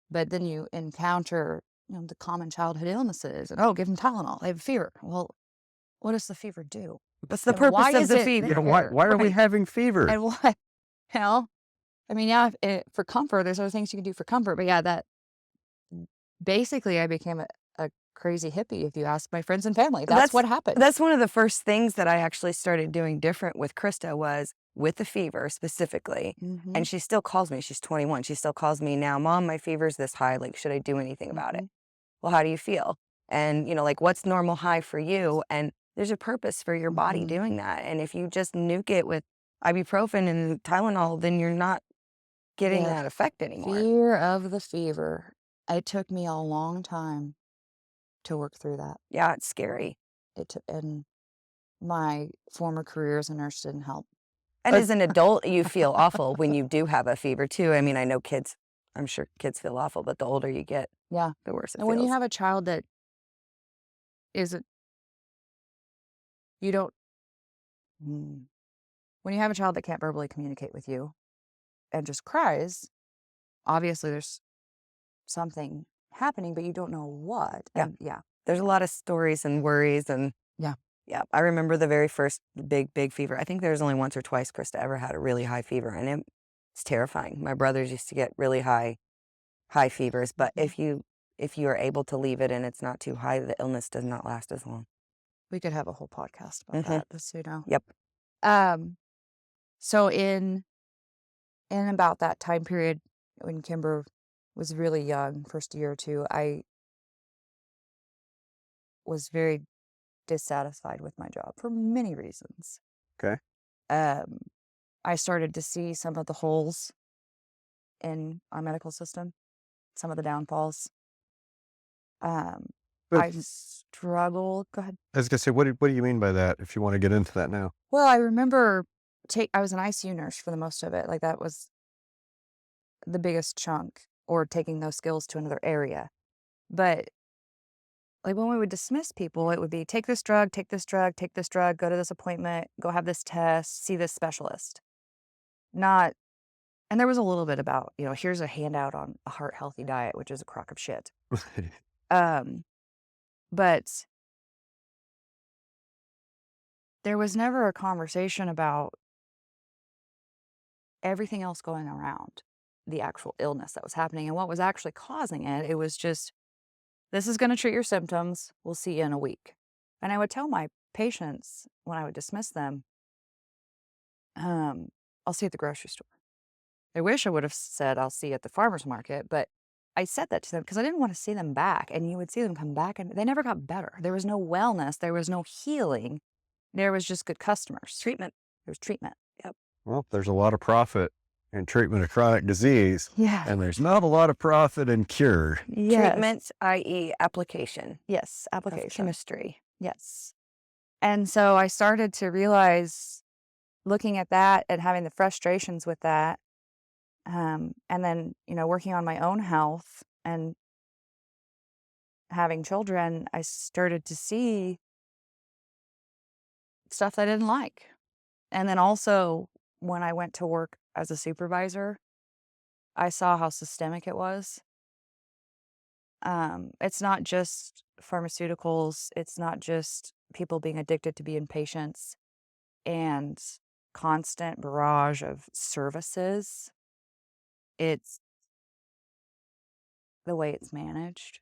Speaker 3: But then you encounter, the common childhood illnesses, and give them Tylenol. They have a fever. Well, what does the fever do?
Speaker 4: What's the purpose of the fever?
Speaker 2: Why are we having fever?
Speaker 3: And what? I mean, for comfort, there's other things you can do for comfort. But that basically I became a crazy hippie, if you ask my friends and family. That's what happened.
Speaker 4: That's one of the first things that I actually started doing different with Krista was with the fever specifically. And she still calls me. She's 21. She still calls me now, Mom, my fever's this high. Like, should I do anything about it? Well, how do you feel? And, what's normal high for you? And there's a purpose for your body doing that. And if you just nuke it with ibuprofen and Tylenol, then you're not getting that effect anymore.
Speaker 3: Fear of the fever. It took me a long time to work through that.
Speaker 4: Yeah, it's scary.
Speaker 3: And my former career as a nurse didn't help.
Speaker 4: And as an adult, you feel awful when you do have a fever too. I mean, I know I'm sure kids feel awful, but the older you get, the worse it feels.
Speaker 3: And when you have a child that when you have a child that can't verbally communicate with you and just cries, obviously there's something happening, but you don't know what.
Speaker 4: Yeah.
Speaker 3: And yeah.
Speaker 4: There's a lot of stories and worries and
Speaker 3: Yeah.
Speaker 4: yeah. I remember the very first big fever. I think there was only once or twice Krista ever had a really high fever, and it's terrifying. My brothers used to get really high fevers, but if you are able to leave it and it's not too high, the illness does not last as long.
Speaker 3: We could have a whole podcast about that, just so you know.
Speaker 4: Yep.
Speaker 3: So in about that time period when Kimber was really young, first year or two, I was very dissatisfied with my job for many reasons.
Speaker 2: Okay.
Speaker 3: I started to see some of the holes in our medical system, some of the downfalls. I struggled. Go ahead.
Speaker 2: I was gonna say, what do you mean by that? If you want to get into that now.
Speaker 3: Well, I remember I was an ICU nurse for the most of it. Like that was the biggest chunk, or taking those skills to another area. But like when we would dismiss people, it would be take this drug, take this drug, take this drug, go to this appointment, go have this test, see this specialist. Not, and there was a little bit about, here's a handout on a heart healthy diet, which is a crock of shit. But there was never a conversation about everything else going around the actual illness that was happening and what was actually causing it. It was just, this is going to treat your symptoms. We'll see you in a week. And I would tell my patients when I would dismiss them, I'll see you at the grocery store. I wish I would have said, I'll see you at the farmer's market, but I said that to them because I didn't want to see them back. And you would see them come back and they never got better. There was no wellness. There was no healing. There was just good customers.
Speaker 4: Treatment.
Speaker 3: There was treatment. Yep.
Speaker 2: Well, there's a lot of profit in treatment of chronic disease.
Speaker 3: Yeah.
Speaker 2: And there's not a lot of profit in cure.
Speaker 3: Yes.
Speaker 4: Treatment, i.e. application.
Speaker 3: Yes.
Speaker 4: Of
Speaker 3: Application.
Speaker 4: chemistry.
Speaker 3: Yes. And so I started to realize, looking at that and having the frustrations with that, and then, working on my own health and having children, I started to see stuff that I didn't like. And then also when I went to work as a supervisor, I saw how systemic it was. It's not just pharmaceuticals. It's not just people being addicted to being patients and constant barrage of services. It's the way it's managed.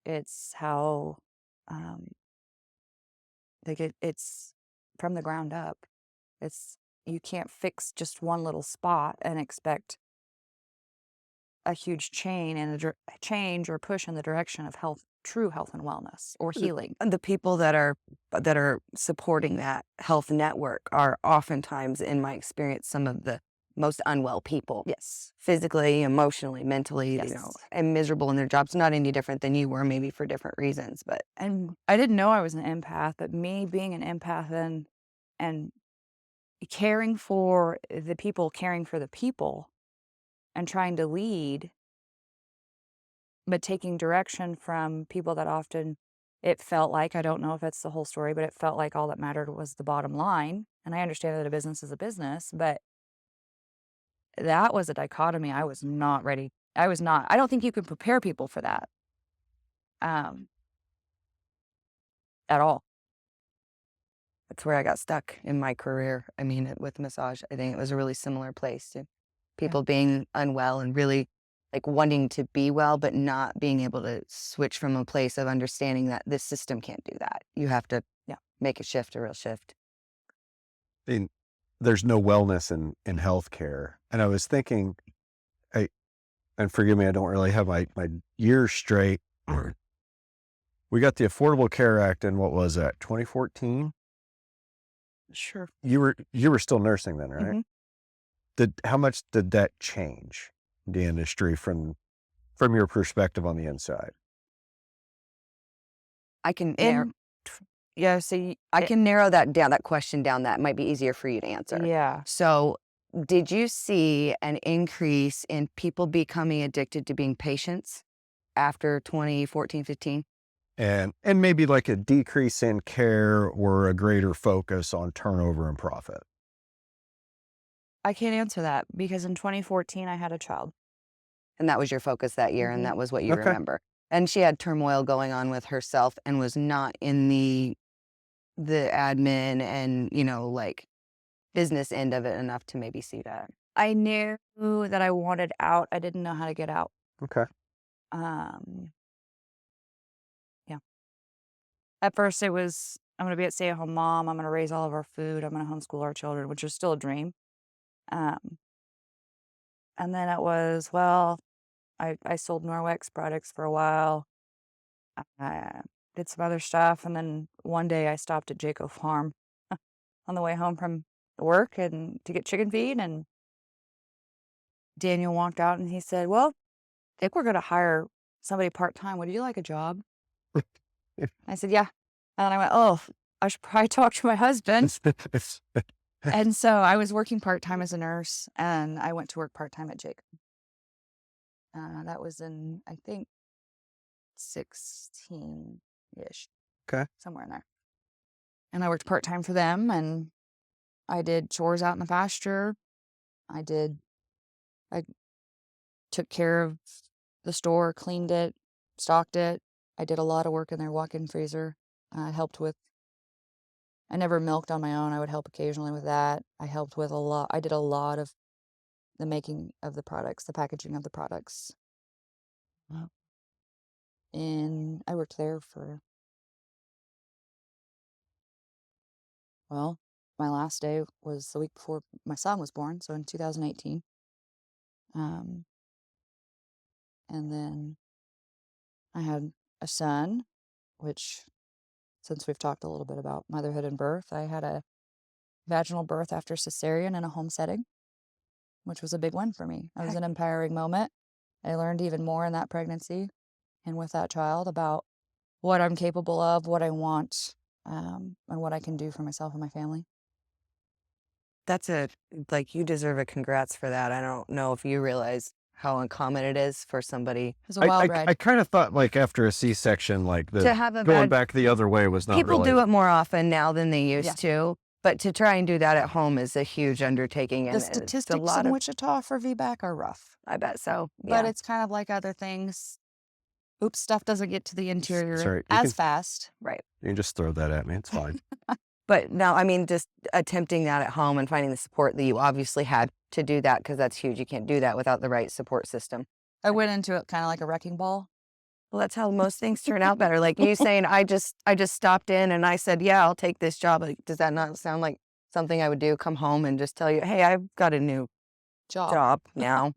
Speaker 3: It's how, it's from the ground up. You can't fix just one little spot and expect a huge change or push in the direction of true health and wellness or healing.
Speaker 4: The people that are supporting that health network are oftentimes, in my experience, some of the most unwell people.
Speaker 3: Yes.
Speaker 4: Physically, emotionally, mentally,
Speaker 3: Yes.
Speaker 4: and miserable in their jobs. Not any different than you were, maybe for different reasons, but.
Speaker 3: And I didn't know I was an empath, but me being an empath and caring for the people and trying to lead, but taking direction from people that often, it felt like, I don't know if it's the whole story, but it felt like all that mattered was the bottom line. And I understand that a business is a business, but that was a dichotomy I was not ready. I don't think you can prepare people for that. At all.
Speaker 4: That's where I got stuck in my career. I mean, with massage, I think it was a really similar place to people being unwell and really like wanting to be well, but not being able to switch from a place of understanding that this system can't do that. You have to make a shift, a real shift.
Speaker 2: I mean, there's no wellness in healthcare. And I was thinking, and forgive me, I don't really have my years straight. We got the Affordable Care Act in, what was that, 2014?
Speaker 3: Sure.
Speaker 2: You were still nursing then, right?
Speaker 3: Mm-hmm.
Speaker 2: How much did that change the industry from your perspective on the inside?
Speaker 4: I can
Speaker 3: I
Speaker 4: can narrow that question down. That might be easier for you to answer.
Speaker 3: Yeah.
Speaker 4: So did you see an increase in people becoming addicted to being patients after 2014, 15?
Speaker 2: And maybe like a decrease in care or a greater focus on turnover and profit?
Speaker 3: I can't answer that because in 2014 I had a child.
Speaker 4: And that was your focus that year, and that was what you remember. And she had turmoil going on with herself and was not in the admin and, like business end of it enough to maybe see that.
Speaker 3: I knew that I wanted out. I didn't know how to get out.
Speaker 2: Okay.
Speaker 3: Yeah. At first it was, I'm going to be a stay-at-home mom. I'm going to raise all of our food. I'm going to homeschool our children, which is still a dream. And then it was, well, I sold Norwex products for a while. I did some other stuff. And then one day I stopped at Jayco Farm on the way home from work and to get chicken feed. And Daniel walked out and he said, well, I think we're going to hire somebody part-time. Would you like a job? I said, yeah. And then I went, oh, I should probably talk to my husband. And so I was working part-time as a nurse, and I went to work part-time at Jayco. That was in, I think, 16-ish.
Speaker 2: Okay.
Speaker 3: Somewhere in there. And I worked part-time for them, and I did chores out in the pasture. I took care of the store, cleaned it, stocked it. I did a lot of work in their walk-in freezer. I never milked on my own. I would help occasionally with that. I helped with I did a lot of the making of the products, the packaging of the products. And I worked there for, well, my last day was the week before my son was born, so in 2018. And then I had a son, which, since we've talked a little bit about motherhood and birth, I had a vaginal birth after cesarean in a home setting, which was a big one for me. It was an empowering moment. I learned even more in that pregnancy and with that child about what I'm capable of, what I want, and what I can do for myself and my family.
Speaker 4: That's you deserve a congrats for that. I don't know if you realize how uncommon it is for somebody.
Speaker 3: It's a wild ride.
Speaker 2: I kind of thought after a C-section,
Speaker 4: to have a
Speaker 2: going back the other way was not
Speaker 4: people
Speaker 2: really.
Speaker 4: do it more often now than they used to. But to try and do that at home is a huge undertaking.
Speaker 3: The
Speaker 4: And
Speaker 3: statistics in Wichita for VBAC are rough.
Speaker 4: I bet so.
Speaker 3: But it's kind of like other things. Oops, stuff doesn't get to the interior
Speaker 2: Sorry,
Speaker 3: fast.
Speaker 4: Right.
Speaker 2: You can just throw that at me. It's fine.
Speaker 4: But no, I mean, just attempting that at home and finding the support that you obviously had to do that, because that's huge. You can't do that without the right support system.
Speaker 3: I went into it kind of like a wrecking ball.
Speaker 4: Well, that's how most things turn out better. Like you saying, I just stopped in and I said, yeah, I'll take this job. Like, does that not sound like something I would do? Come home and just tell you, hey, I've got a new job now.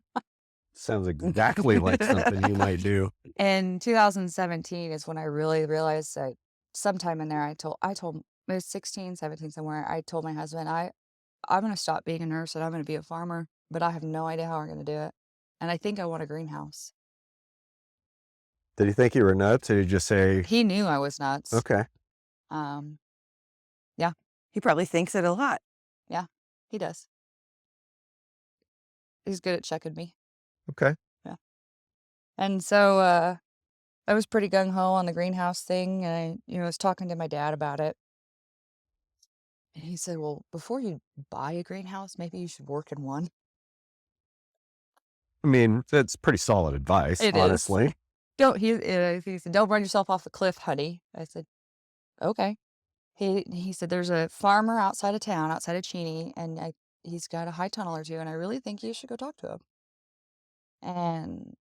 Speaker 2: Sounds exactly like something you might do.
Speaker 3: In 2017 is when I really realized that sometime in there, I told it was 16, 17 somewhere. I told my husband, I'm going to stop being a nurse and I'm going to be a farmer, but I have no idea how I'm going to do it. And I think I want a greenhouse.
Speaker 2: Did he think you were nuts, or did you just say?
Speaker 3: He knew I was nuts.
Speaker 2: Okay.
Speaker 3: Yeah.
Speaker 4: He probably thinks it a lot.
Speaker 3: Yeah, he does. He's good at checking me.
Speaker 2: Okay.
Speaker 3: Yeah. And so I was pretty gung-ho on the greenhouse thing, and I was talking to my dad about it. And he said, well, before you buy a greenhouse, maybe you should work in one.
Speaker 2: I mean, that's pretty solid advice,
Speaker 3: It is.
Speaker 2: honestly.
Speaker 3: He said, don't run yourself off the cliff, honey. I said, okay. He said, there's a farmer outside of town, outside of Cheney, and he's got a high tunnel or two, and I really think you should go talk to him. And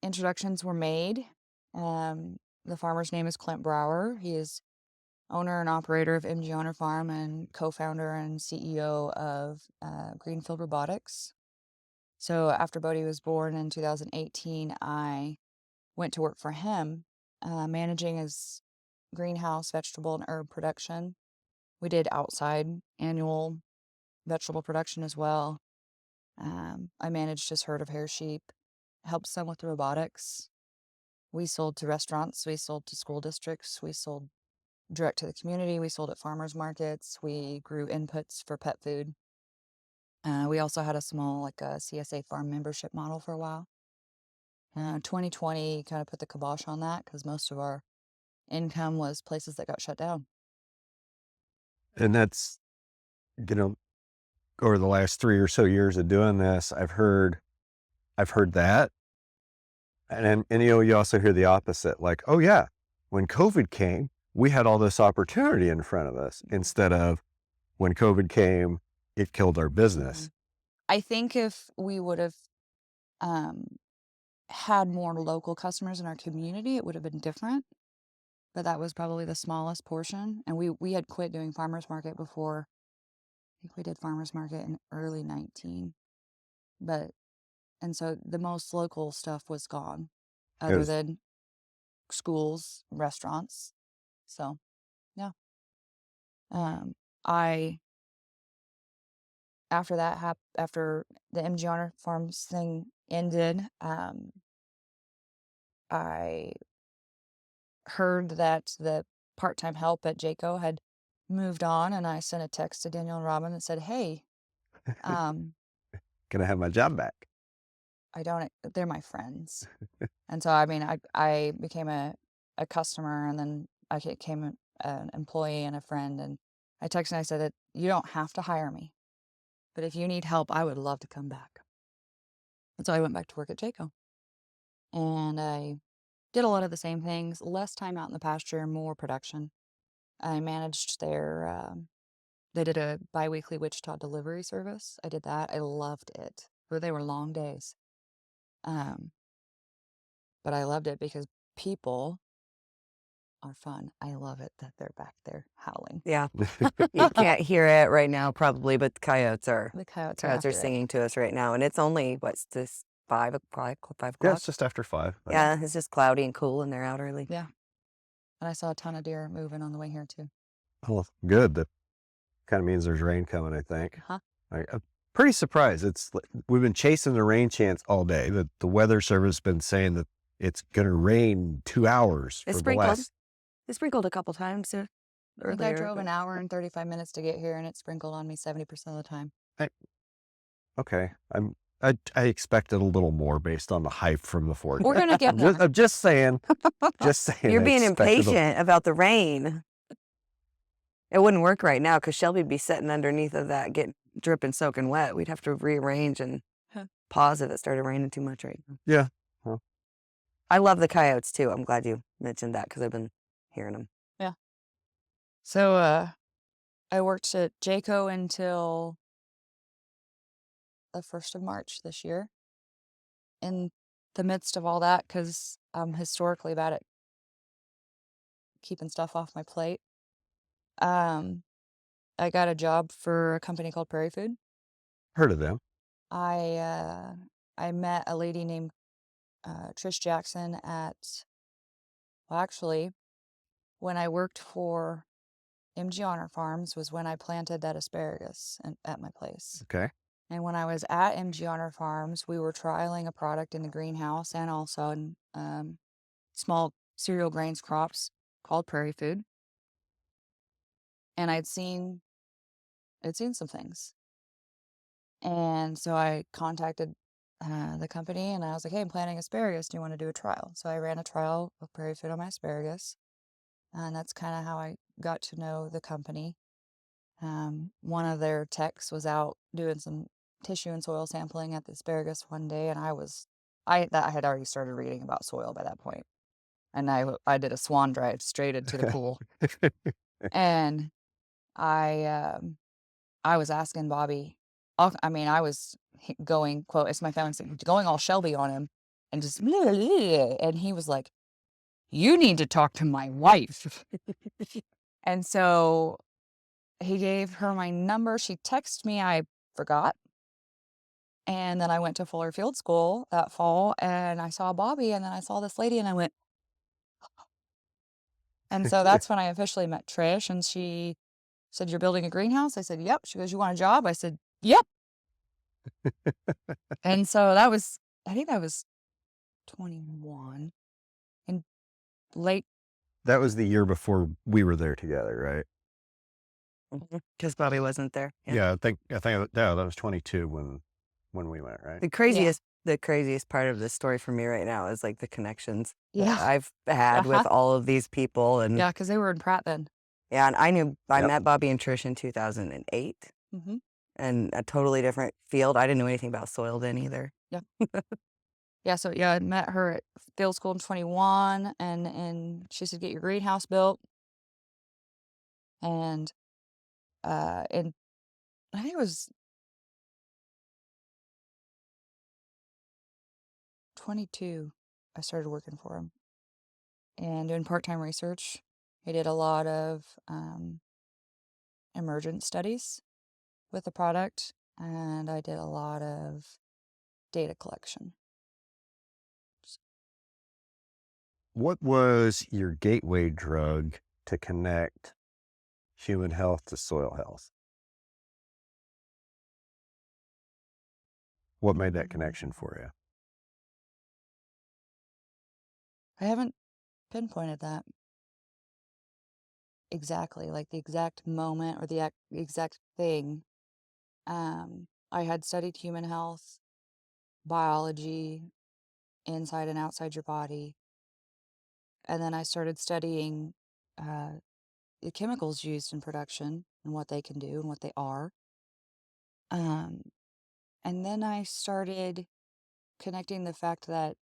Speaker 3: introductions were made. The farmer's name is Clint Brower. He is owner and operator of MG Owner Farm and co-founder and CEO of Greenfield Robotics. So after Bodie was born in 2018, I went to work for him, managing his greenhouse vegetable and herb production. We did outside annual vegetable production as well. I managed his herd of hair sheep, helped some with robotics. We sold to restaurants, we sold to school districts, we sold direct to the community, we sold at farmers markets, we grew inputs for pet food. We also had a small a CSA farm membership model for a while. 2020 kind of put the kibosh on that because most of our income was places that got shut down.
Speaker 2: And that's, over the last 3 or so years of doing this, I've heard that. And you also hear the opposite, like, oh yeah, when COVID came, we had all this opportunity in front of us, instead of when COVID came, it killed our business.
Speaker 3: I think if we would have had more local customers in our community, it would have been different. But that was probably the smallest portion. And we had quit doing farmers market before. I think we did farmers market in early 19. And so the most local stuff was gone, other than schools, restaurants. So, yeah. After that after the MG Honor Farms thing ended, I heard that the part-time help at Jayco had moved on, and I sent a text to Daniel and Robin that said, "Hey, um,
Speaker 2: Can I have my job back?"
Speaker 3: they're my friends." And so, I mean, I became a customer, and then I became an employee and a friend. And I texted and I said that you don't have to hire me, but if you need help, I would love to come back. And so I went back to work at Jayco, and I did a lot of the same things, less time out in the pasture, more production. I managed they did a biweekly Wichita delivery service. I did that. I loved it. They were long days. But I loved it because people are fun. I love it that they're back there howling.
Speaker 4: Yeah. You can't hear it right now probably, but the coyotes are
Speaker 3: The coyotes
Speaker 4: are singing to us right now. And it's only, what's this, 5 o'clock? 5
Speaker 2: Yeah,
Speaker 4: o'clock?
Speaker 2: it's just after 5.
Speaker 4: Yeah, it's just cloudy and cool and they're out early.
Speaker 3: Yeah. And I saw a ton of deer moving on the way here too.
Speaker 2: Oh, good. That kind of means there's rain coming, I think.
Speaker 3: Uh-huh.
Speaker 2: I'm pretty surprised. We've been chasing the rain chance all day. The weather service has been saying that it's going to rain 2 hours
Speaker 4: It
Speaker 2: for the
Speaker 4: sprinkled.
Speaker 2: last.
Speaker 4: It sprinkled a couple times
Speaker 3: I think I drove an hour and 35 minutes to get here, and it sprinkled on me 70% of the time.
Speaker 2: Okay, I expected a little more based on the hype from the forecast.
Speaker 3: We're gonna get more.
Speaker 2: I'm just saying. Just saying.
Speaker 4: You're
Speaker 2: I
Speaker 4: being
Speaker 2: expected
Speaker 4: impatient about the rain. It wouldn't work right now because Shelby'd be sitting underneath of that, getting dripping, soaking wet. We'd have to rearrange and pause if it started raining too much right now.
Speaker 2: Yeah. Well,
Speaker 4: I love the coyotes too. I'm glad you mentioned that because I've been hearing them.
Speaker 3: Yeah. So I worked at Jayco until the 1st of March this year. In the midst of all that, because I'm historically bad at keeping stuff off my plate, I got a job for a company called Prairie Food.
Speaker 2: heard of them.
Speaker 3: I met a lady named Trish Jackson actually, when I worked for MG Honor Farms was when I planted that asparagus at my place.
Speaker 2: Okay.
Speaker 3: And when I was at MG Honor Farms, we were trialing a product in the greenhouse and also in small cereal grains crops called Prairie Food. And I'd seen some things. And so I contacted the company and I was like, "Hey, I'm planting asparagus. Do you want to do a trial?" So I ran a trial of Prairie Food on my asparagus. And that's kind of how I got to know the company. One of their techs was out doing some tissue and soil sampling at the asparagus one day, and I had already started reading about soil by that point. And I did a swan dive straight into the pool. And I was asking Bobby, I was going, quote, as my family said, going all Shelby on him and just, and he was like, "You need to talk to my wife." And so he gave her my number. She texted me. I forgot. And then I went to Fuller Field School that fall and I saw Bobby and then I saw this lady and I went, and so that's when I officially met Trish, and she said, "You're building a greenhouse?" I said, "Yep." She goes, "You want a job?" I said, "Yep." And so I think that was 21 in late.
Speaker 2: That was the year before we were there together, right?
Speaker 4: Because Bobby wasn't there.
Speaker 2: Yeah, I think that was 22 when we went, right?
Speaker 4: The craziest part of this story for me right now is like the connections that
Speaker 3: Yeah.
Speaker 4: I've had with all of these people. And
Speaker 3: Yeah, because they were in Pratt then.
Speaker 4: yeah, and I
Speaker 2: Yep.
Speaker 4: met Bobby and Trish in 2008
Speaker 3: Mm-hmm.
Speaker 4: in a totally different field. I didn't know anything about soil then either.
Speaker 3: Yep. Yeah, so yeah, I met her at field school in 21, and she said, "Get your greenhouse built." And in I think it was 22, I started working for him and doing part-time research. I did a lot of emergent studies with the product, and I did a lot of data collection.
Speaker 2: What was your gateway drug to connect human health to soil health? What made that connection for you?
Speaker 3: I haven't pinpointed that exactly, like the exact moment or the exact thing. I had studied human health, biology, inside and outside your body, and then I started studying uh, the chemicals used in production and what they can do and what they are. Um, and then I started connecting the fact that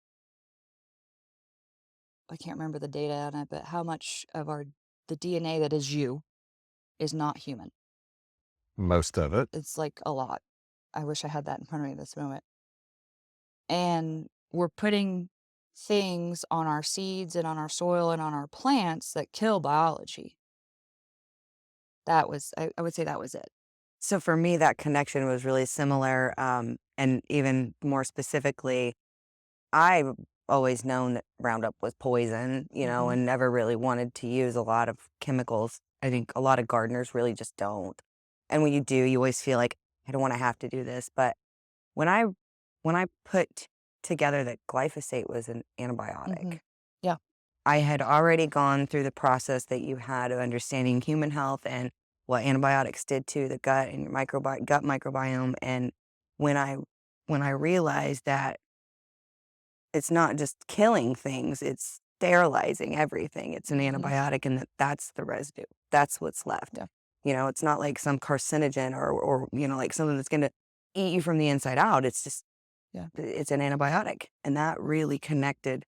Speaker 3: I can't remember the data on it, but how much of the DNA that is you is not human.
Speaker 2: Most of it.
Speaker 3: It's like a lot. I wish I had that in front of me at this moment. And we're putting things on our seeds and on our soil and on our plants that kill biology. That was, I would say that was it.
Speaker 4: So for me, that connection was really similar. And even more specifically, I've always known that Roundup was poison,
Speaker 3: Mhm.
Speaker 4: and never really wanted to use a lot of chemicals. I think a lot of gardeners really just don't. And when you do, you always feel like, I don't want to have to do this. But when I when I put together that glyphosate was an antibiotic,
Speaker 3: Yeah.
Speaker 4: I had already gone through the process that you had of understanding human health and what antibiotics did to the gut and your gut microbiome. And when I when I realized that it's not just killing things, it's sterilizing everything. It's an
Speaker 3: Mhm.
Speaker 4: antibiotic, and that's the residue. That's what's left.
Speaker 3: Yeah.
Speaker 4: It's not like some carcinogen or like something that's going to eat you from the inside out. It's just
Speaker 3: Yeah.
Speaker 4: it's an antibiotic, and that really connected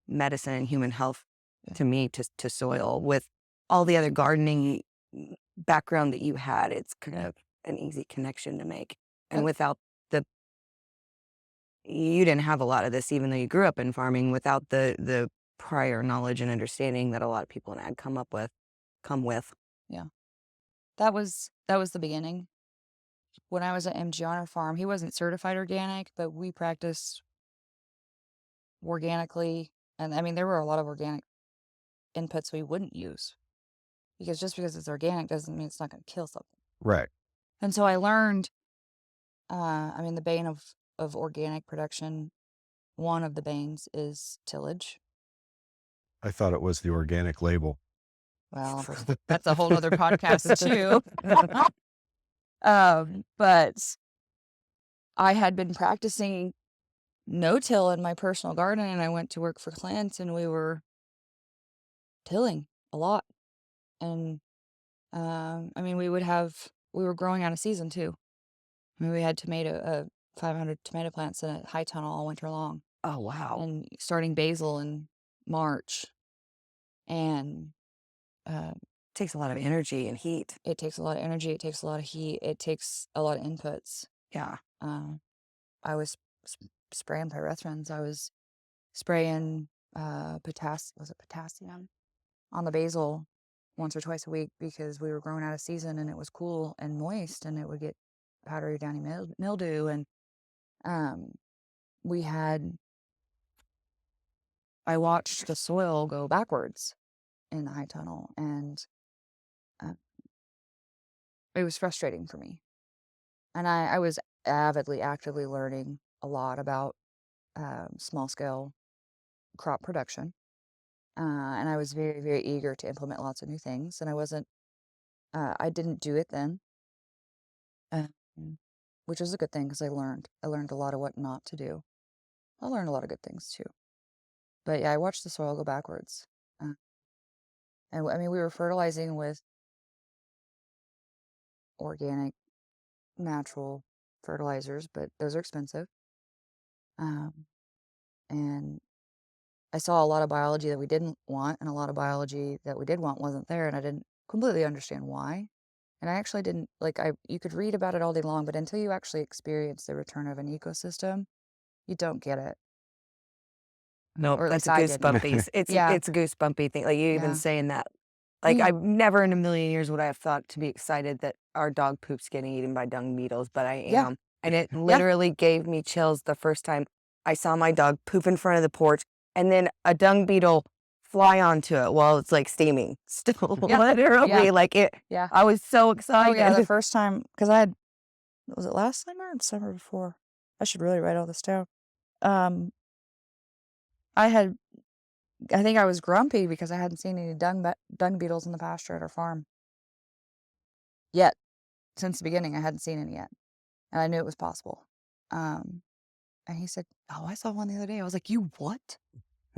Speaker 4: medicine and human health
Speaker 3: Yeah.
Speaker 4: to me to soil with all the other gardening background that you had. It's kind of an easy connection to make, and without the you didn't have a lot of this, even though you grew up in farming, without the prior knowledge and understanding that a lot of people in ag come with.
Speaker 3: Yeah. That was the beginning. When I was at MG on our farm, he wasn't certified organic, but we practiced organically. And I mean, there were a lot of organic inputs we wouldn't use because just because it's organic doesn't mean it's not going to kill something.
Speaker 2: Right.
Speaker 3: And so I learned, I mean, the bane of organic production, one of the banes is tillage.
Speaker 2: I thought it was the organic label.
Speaker 3: Well, that's a whole other podcast too. But I had been practicing no-till in my personal garden, and I went to work for Clint, and we were tilling a lot. And I mean, we were growing out of season too. I mean, we had 500 tomato plants in a high tunnel all winter long,
Speaker 4: Oh wow!
Speaker 3: and starting basil in March. And
Speaker 4: Takes a lot of energy and heat.
Speaker 3: it takes a lot of energy. It takes a lot of heat. It takes a lot of inputs.
Speaker 4: Yeah.
Speaker 3: I was spraying pyrethrins. I was spraying was it potassium on the basil once or twice a week because we were growing out of season and it was cool and moist and it would get powdery downy mildew. And um, I watched the soil go backwards in the high tunnel, and uh, it was frustrating for me. And I was actively learning a lot about small scale crop production. And I was very, very eager to implement lots of new things. And I didn't do it then, um, which was a good thing because I learned. I learned a lot of what not to do. I learned a lot of good things too. But yeah, I watched the soil go backwards. Uh, and I mean, we were fertilizing with organic, natural fertilizers, but those are expensive. Um, And I saw a lot of biology that we didn't want, and a lot of biology that we did want wasn't there, and I didn't completely understand why. And I actually didn't you could read about it all day long, but until you actually experience the return of an ecosystem, you don't get it.
Speaker 4: Nope,
Speaker 3: Or at
Speaker 4: that's
Speaker 3: least
Speaker 4: a
Speaker 3: I didn't.
Speaker 4: goosebumpy.
Speaker 3: Yeah.
Speaker 4: It's a goosebumpy thing. Like you even
Speaker 3: Yeah.
Speaker 4: saying that. Like
Speaker 3: We
Speaker 4: I never in a million years would I have thought to be excited that our dog poop's getting eaten by dung beetles, but I
Speaker 3: Yeah.
Speaker 4: am. And it
Speaker 3: Yeah.
Speaker 4: literally gave me chills the first time I saw my dog poop in front of the porch and then a dung beetle fly onto it while it's like steaming. Still
Speaker 3: Yeah.
Speaker 4: literally
Speaker 3: Yeah.
Speaker 4: like it.
Speaker 3: Yeah.
Speaker 4: I was so
Speaker 3: Oh yeah, the
Speaker 4: excited.
Speaker 3: first time, because was it last summer or the summer before? I should really write all this down. Um, I think I was grumpy because I hadn't seen any dung beetles in the pasture at our farm yet. Since the beginning, I hadn't seen any yet, and I knew it was possible. And he said, "Oh, I saw one the other day." I was like, "You what?"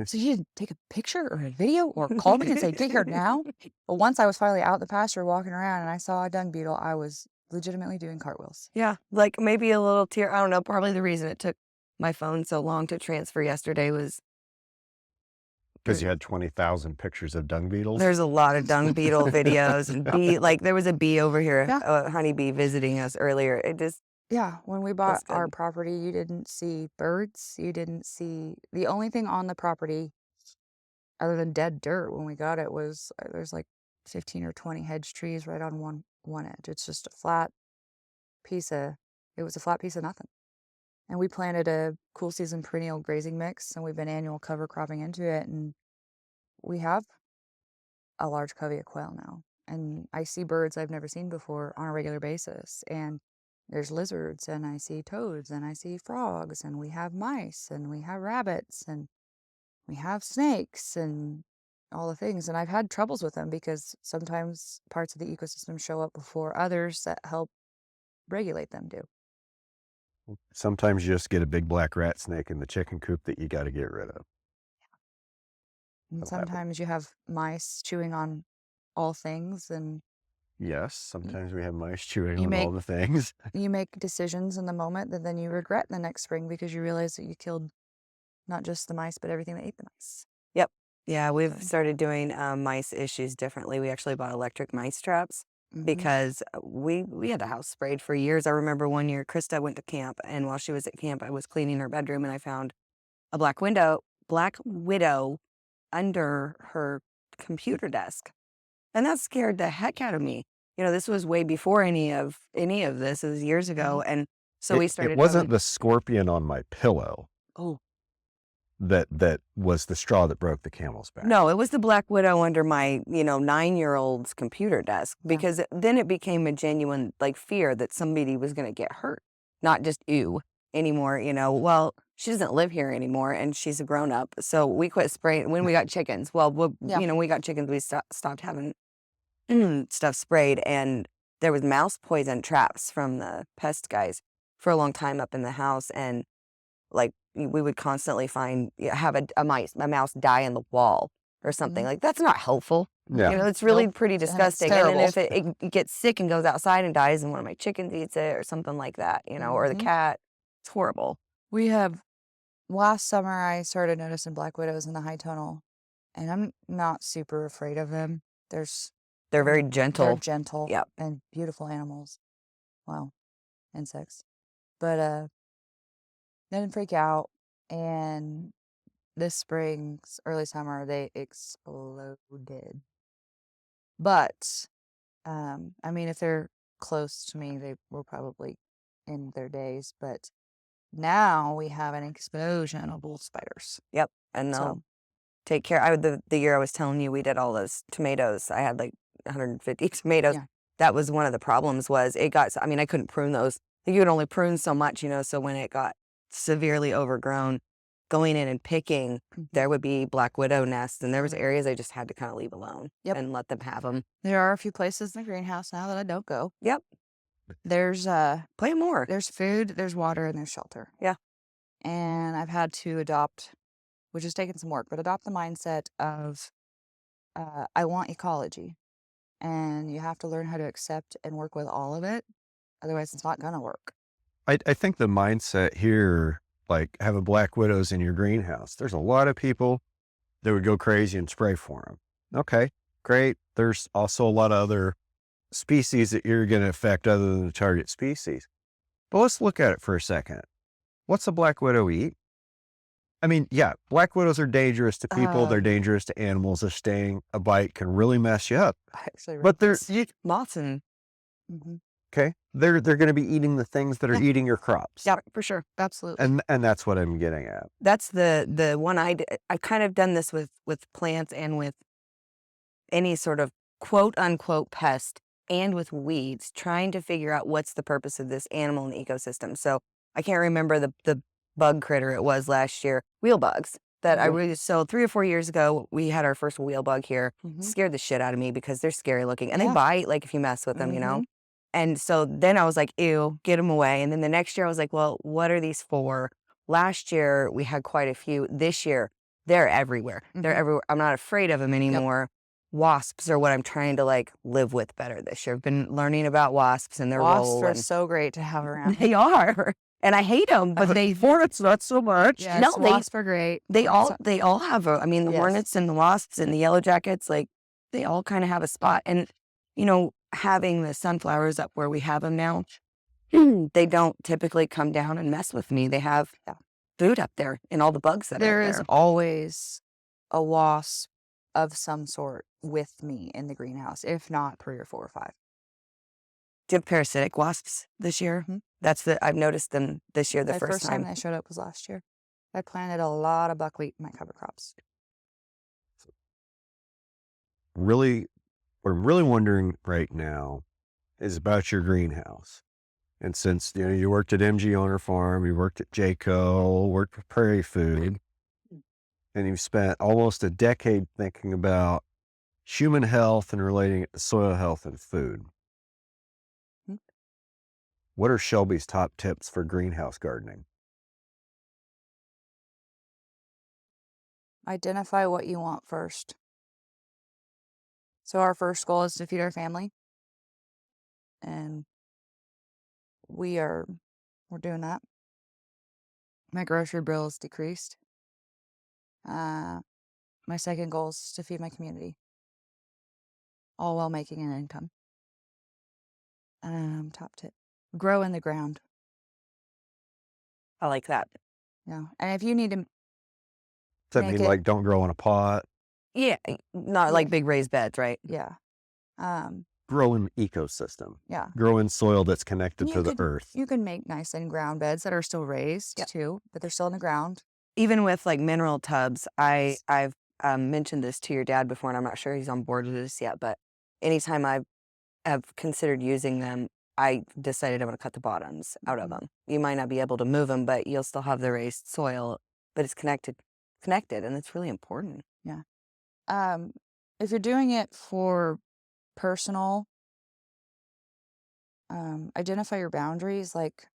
Speaker 3: So you didn't take a picture or a video or call me and say, "Get here now"? But once I was finally out in the pasture walking around and I saw a dung beetle, I was legitimately doing cartwheels.
Speaker 4: Yeah, like maybe a little tear. I don't know. Probably the reason it took my phone so long to transfer yesterday was
Speaker 2: Because you had 20,000 pictures of dung beetles.
Speaker 4: there's a lot of dung beetle videos and bee. Like there was a bee over here,
Speaker 3: Yeah.
Speaker 4: a honeybee visiting us earlier. It just
Speaker 3: Yeah, when we bought our
Speaker 4: good.
Speaker 3: property, you didn't see birds. You didn't see the only thing on the property other than dead dirt when we got it was there's like 15 or 20 hedge trees right on one edge. It's just a flat piece of it was a flat piece of nothing. And we planted a cool season perennial grazing mix, and we've been annual cover cropping into it, and we have a large covey of quail now. And I see birds I've never seen before on a regular basis. And there's lizards, and I see toads, and I see frogs, and we have mice, and we have rabbits, and we have snakes, and all the things. And I've had troubles with them because sometimes parts of the ecosystem show up before others that help regulate them do.
Speaker 2: Sometimes you just get a big black rat snake in the chicken coop that you got to get rid of.
Speaker 3: And
Speaker 2: That'll happen.
Speaker 3: sometimes you have mice chewing on all things, and
Speaker 2: Yes, sometimes we have mice chewing
Speaker 3: you
Speaker 2: on all the things.
Speaker 3: you make decisions in the moment that then you regret in the next spring because you realize that you killed not just the mice, but everything that ate the mice.
Speaker 4: Yep. Yeah, we've
Speaker 3: So,
Speaker 4: started doing mice issues differently. We actually bought electric mice traps because we had the house sprayed for years. I remember one year Krista went to camp, and while she was at camp, I was cleaning her bedroom, and I found a black widow under her computer desk, and that scared the heck out of me. You know, this was way before any of this. It was years ago, and so we started.
Speaker 2: It wasn't the scorpion on my pillow
Speaker 4: Oh
Speaker 2: that was the straw that broke the camel's back.
Speaker 4: no, it was the black widow under my 9-year-old's computer desk because then it became a genuine like fear that somebody was going to get hurt, not just ew anymore. Well, she doesn't live here anymore, and she's a grown up, so we quit spraying when we got chickens. Well, we got chickens, we stopped having stuff sprayed, and there was mouse poison traps from the pest guys for a long time up in the house, and like we would constantly have a mouse die in the wall or something. Like that's not helpful.
Speaker 2: Yeah.
Speaker 4: It's really
Speaker 3: Nope.
Speaker 4: pretty
Speaker 3: And it's
Speaker 4: disgusting. And then if
Speaker 3: terrible.
Speaker 4: it gets sick and goes outside and dies, and one of my chickens eats it or something like that, or the cat, it's horrible.
Speaker 3: We have last summer I started noticing black widows in the high tunnel, and I'm not super afraid of them.
Speaker 4: They're very
Speaker 3: They're
Speaker 4: gentle.
Speaker 3: gentle
Speaker 4: Yep.
Speaker 3: and beautiful animals. Well, insects. But didn't freak out. And this spring's early summer, they exploded. But I mean, if they're close to me, they will probably end their days. But now we have an explosion of bull spiders.
Speaker 4: Yep. And they'll
Speaker 3: So
Speaker 4: take care. The year I was telling you we did all those tomatoes, I had like 150 tomatoes.
Speaker 3: Yeah.
Speaker 4: That was one of the problems was I couldn't prune those. You could only prune so much, so when it got severely overgrown, going in and picking, there would be black widow nests, and there was areas I just had to kind of leave alone and let them have them.
Speaker 3: there are a few places in the greenhouse now that I don't go.
Speaker 4: Yep.
Speaker 3: There's
Speaker 4: Play more.
Speaker 3: there's food, there's water, and there's shelter.
Speaker 4: Yeah.
Speaker 3: And I've had to adopt, which has taken some work, but adopt the mindset of I want ecology. And you have to learn how to accept and work with all of it. Otherwise, it's not going to work.
Speaker 2: I think the mindset here, like having black widows in your greenhouse. There's a lot of people that would go crazy and spray for them. Okay, great. There's also a lot of other species that you're going to affect other than the target species. But let's look at it for a second. What's a black widow eat? I mean, yeah, black widows are dangerous to people. They're dangerous to animals. A sting, a bite can really mess you up. But they're
Speaker 4: moths and
Speaker 2: okay. They're going to be eating the things that are eating your crops.
Speaker 4: yeah, for sure.
Speaker 3: Absolutely.
Speaker 2: And that's what I'm getting at.
Speaker 4: That's the one I kind of done this with plants and with any sort of quote unquote pest and with weeds, trying to figure out what's the purpose of this animal in the ecosystem. So I can't remember the bug critter it was last year, wheel bugs. That I really, so 3 or 4 years ago, we had our first wheel bug here. Scared the shit out of me because they're scary looking and they bite like if you mess with them, you know? And so then I was like, ew, get them away. And then the next year I was like, well, what are these for? Last year we had quite a few. This year, they're everywhere. They're everywhere. I'm not afraid of them anymore. Wasps are what I'm trying to like live with better this year. I've been learning about wasps and their role.
Speaker 3: Wasps are so great to have around.
Speaker 4: They are. And I hate them, but hornets not so much.
Speaker 3: Yes,
Speaker 4: no,
Speaker 3: wasps are great.
Speaker 4: They all have a. I mean, the hornets and the wasps and the yellow jackets, like they all kind of have a spot. And you know, having the sunflowers up where we have them now, they don't typically come down and mess with me. They have food up there and all the bugs that are there.
Speaker 3: There is always a wasp of some sort with me in the greenhouse, if not 3 or 4 or 5.
Speaker 4: Do you have parasitic wasps this year? I've noticed them this year the first time.
Speaker 3: They showed up was last year. I planted a lot of buckwheat in my cover crops.
Speaker 2: Really, what I'm really wondering right now is about your greenhouse. And since you worked at MG Owner Farm, you worked at Jayco, worked for Prairie Food, and you've spent almost a decade thinking about human health and relating it to soil health and food. What are Shelby's top tips for greenhouse gardening?
Speaker 3: Identify what you want first. So our first goal is to feed our family. And we're doing that. My grocery bill is decreased. My second goal is to feed my community, all while making an income. Top tip: grow in the ground.
Speaker 4: I like that.
Speaker 3: Yeah, and if you need to,
Speaker 2: Does that mean like don't grow in a pot?
Speaker 4: Yeah, not like big raised beds, right?
Speaker 3: Yeah.
Speaker 2: Grow in ecosystem.
Speaker 3: Yeah.
Speaker 2: Grow in soil that's connected to the earth.
Speaker 3: You can make nice in-ground beds that are still raised too, but they're still in the ground.
Speaker 4: Even with like mineral tubs, I've mentioned this to your dad before, and I'm not sure he's on board with this yet, but anytime I have considered using them, I decided I'm going to cut the bottoms out of them. You might not be able to move them, but you'll still have the raised soil, but it's connected, and it's really important.
Speaker 3: Yeah. If you're doing it for personal, identify your boundaries. Like,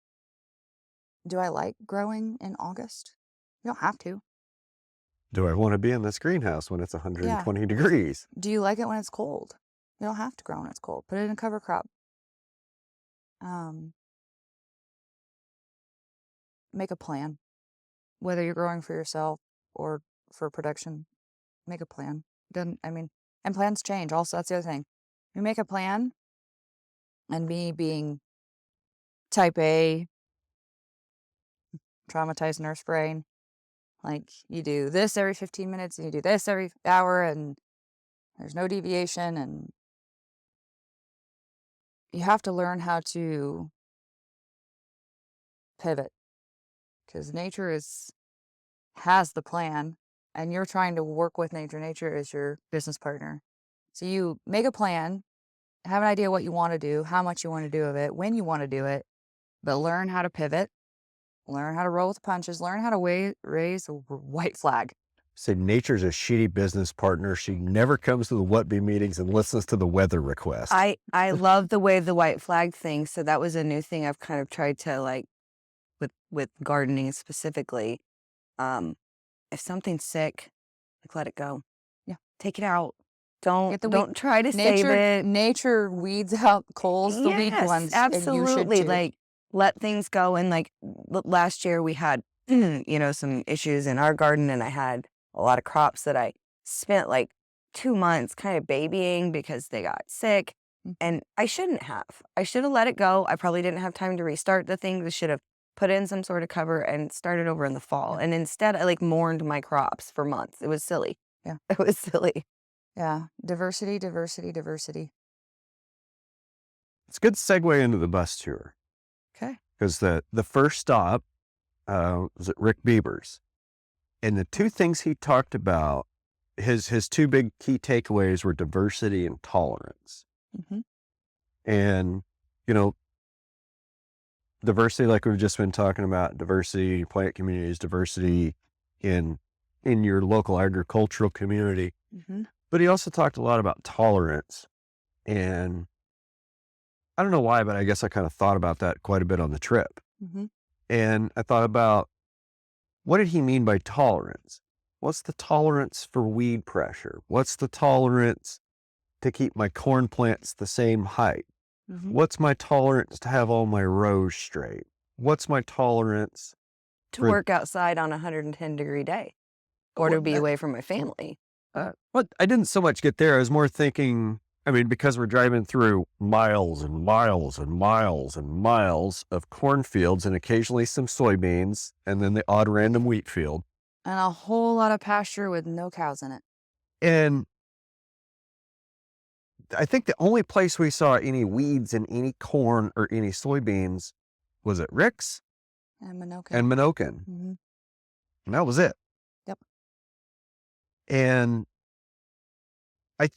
Speaker 3: do I like growing in August? You don't have to.
Speaker 2: Do I want to be in this greenhouse when it's 120 degrees?
Speaker 3: Do you like it when it's cold? You don't have to grow when it's cold. Put it in a cover crop. Make a plan. Whether you're growing for yourself or for production, make a plan. And plans change. Also, that's the other thing. You make a plan, and me being type A, traumatized nurse brain, like you do this every 15 minutes and you do this every hour and there's no deviation, and you have to learn how to pivot, because nature has the plan and you're trying to work with nature. Nature is your business partner. So you make a plan, have an idea what you want to do, how much you want to do of it, when you want to do it, but learn how to pivot, learn how to roll with the punches, learn how to raise a white flag.
Speaker 2: Say nature's a shitty business partner. She never comes to the What Be meetings and listens to the weather request.
Speaker 4: I love the wave the white flag thing. So that was a new thing I've kind of tried to like with gardening specifically. If something's sick, like let it go.
Speaker 3: Yeah.
Speaker 4: Take it out. Don't try to save it.
Speaker 3: Nature weeds out coals, the weak ones.
Speaker 4: Absolutely.
Speaker 3: And you should too.
Speaker 4: Like let things go. And like last year we had some issues in our garden, and I had a lot of crops that I spent like 2 months kind of babying because they got sick. And I shouldn't have. I should have let it go. I probably didn't have time to restart the things. I should have put in some sort of cover and started over in the fall.
Speaker 3: Yeah.
Speaker 4: And instead, I like mourned my crops for months. It was silly.
Speaker 3: Yeah.
Speaker 4: It was silly.
Speaker 3: Yeah. Diversity, diversity, diversity.
Speaker 2: It's a good segue into the bus tour.
Speaker 3: Okay.
Speaker 2: Because the first stop was at Rick Bieber's. And the two things he talked about, his two big key takeaways were diversity and tolerance.
Speaker 3: Mm-hmm.
Speaker 2: And, diversity, like we've just been talking about, diversity in plant communities, diversity in your local agricultural community.
Speaker 3: Mm-hmm.
Speaker 2: But he also talked a lot about tolerance. And I don't know why, but I guess I kind of thought about that quite a bit on the trip.
Speaker 3: Mm-hmm.
Speaker 2: And I thought about, what did he mean by tolerance? What's the tolerance for weed pressure? What's the tolerance to keep my corn plants the same height?
Speaker 3: Mm-hmm.
Speaker 2: What's my tolerance to have all my rows straight? What's my tolerance
Speaker 4: to work outside on a 110-degree day or to be away from my family?
Speaker 2: Well, I didn't so much get there. I was more thinking, because we're driving through miles and miles and miles and miles of cornfields and occasionally some soybeans and then the odd random wheat field.
Speaker 3: And a whole lot of pasture with no cows in it.
Speaker 2: And I think the only place we saw any weeds in any corn or any soybeans was at Rick's
Speaker 3: And Minokan.
Speaker 2: Mm-hmm. And that was it.
Speaker 3: Yep.
Speaker 2: And I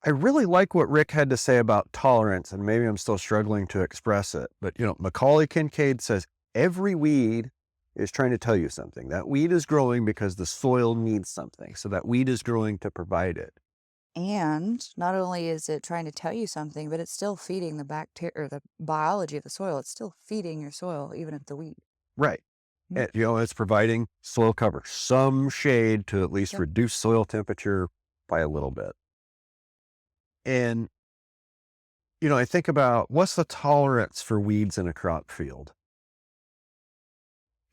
Speaker 2: really like what Rick had to say about tolerance, and maybe I'm still struggling to express it. But, Macaulay Kincaid says every weed is trying to tell you something. That weed is growing because the soil needs something. So that weed is growing to provide it.
Speaker 3: And not only is it trying to tell you something, but it's still feeding the bacteria or the biology of the soil. It's still feeding your soil, even if the weed.
Speaker 2: Right. And, it's providing soil cover, some shade to at least reduce soil temperature by a little bit. And, I think about what's the tolerance for weeds in a crop field?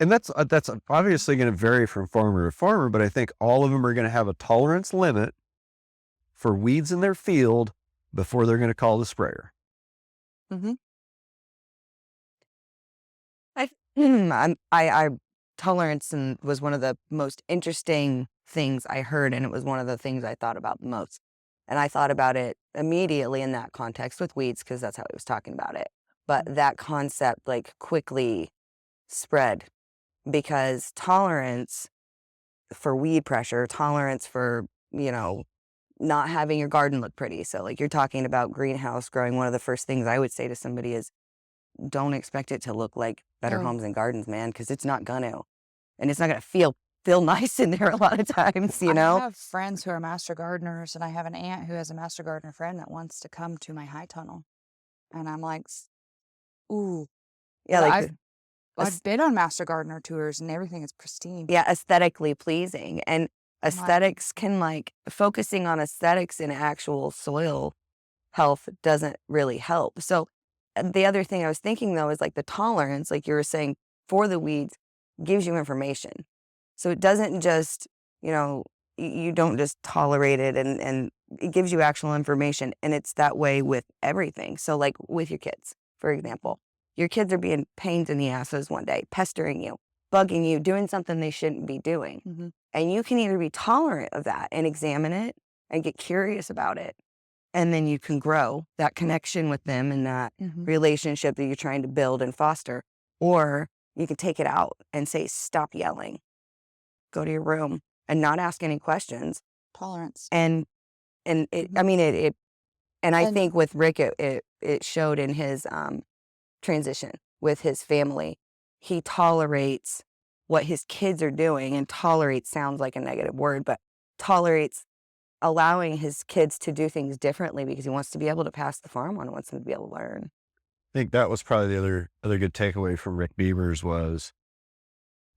Speaker 2: And that's obviously going to vary from farmer to farmer, but I think all of them are going to have a tolerance limit for weeds in their field before they're going to call the sprayer.
Speaker 3: Mm-hmm.
Speaker 4: I tolerance was one of the most interesting things I heard, and it was one of the things I thought about the most. And I thought about it immediately in that context with weeds because that's how he was talking about it. But that concept quickly spread because tolerance for weed pressure, tolerance for, not having your garden look pretty. So you're talking about greenhouse growing. One of the first things I would say to somebody is don't expect it to look like Better Homes and Gardens, man, because it's not gonna. And it's not gonna feel nice in there a lot of times,
Speaker 3: I have friends who are master gardeners, and I have an aunt who has a master gardener friend that wants to come to my high tunnel. And I'm like, ooh.
Speaker 4: Yeah,
Speaker 3: I've been on master gardener tours and everything is pristine.
Speaker 4: Yeah, aesthetically pleasing. And aesthetics can focusing on aesthetics in actual soil health doesn't really help. So the other thing I was thinking though is the tolerance, like you were saying, for the weeds gives you information. So it doesn't just, you don't just tolerate it and it gives you actual information. And it's that way with everything. So with your kids, for example, your kids are being pains in the asses one day, pestering you, bugging you, doing something they shouldn't be doing.
Speaker 3: Mm-hmm.
Speaker 4: And you can either be tolerant of that and examine it and get curious about it. And then you can grow that connection with them and that relationship that you're trying to build and foster. Or you can take it out and say, stop yelling, go to your room and not ask any questions.
Speaker 3: Tolerance.
Speaker 4: And I think with Rick, it showed in his transition with his family. He tolerates what his kids are doing, and tolerate sounds like a negative word, but tolerates allowing his kids to do things differently because he wants to be able to pass the farm on, wants them to be able to learn.
Speaker 2: I think that was probably the other good takeaway from Rick Beavers was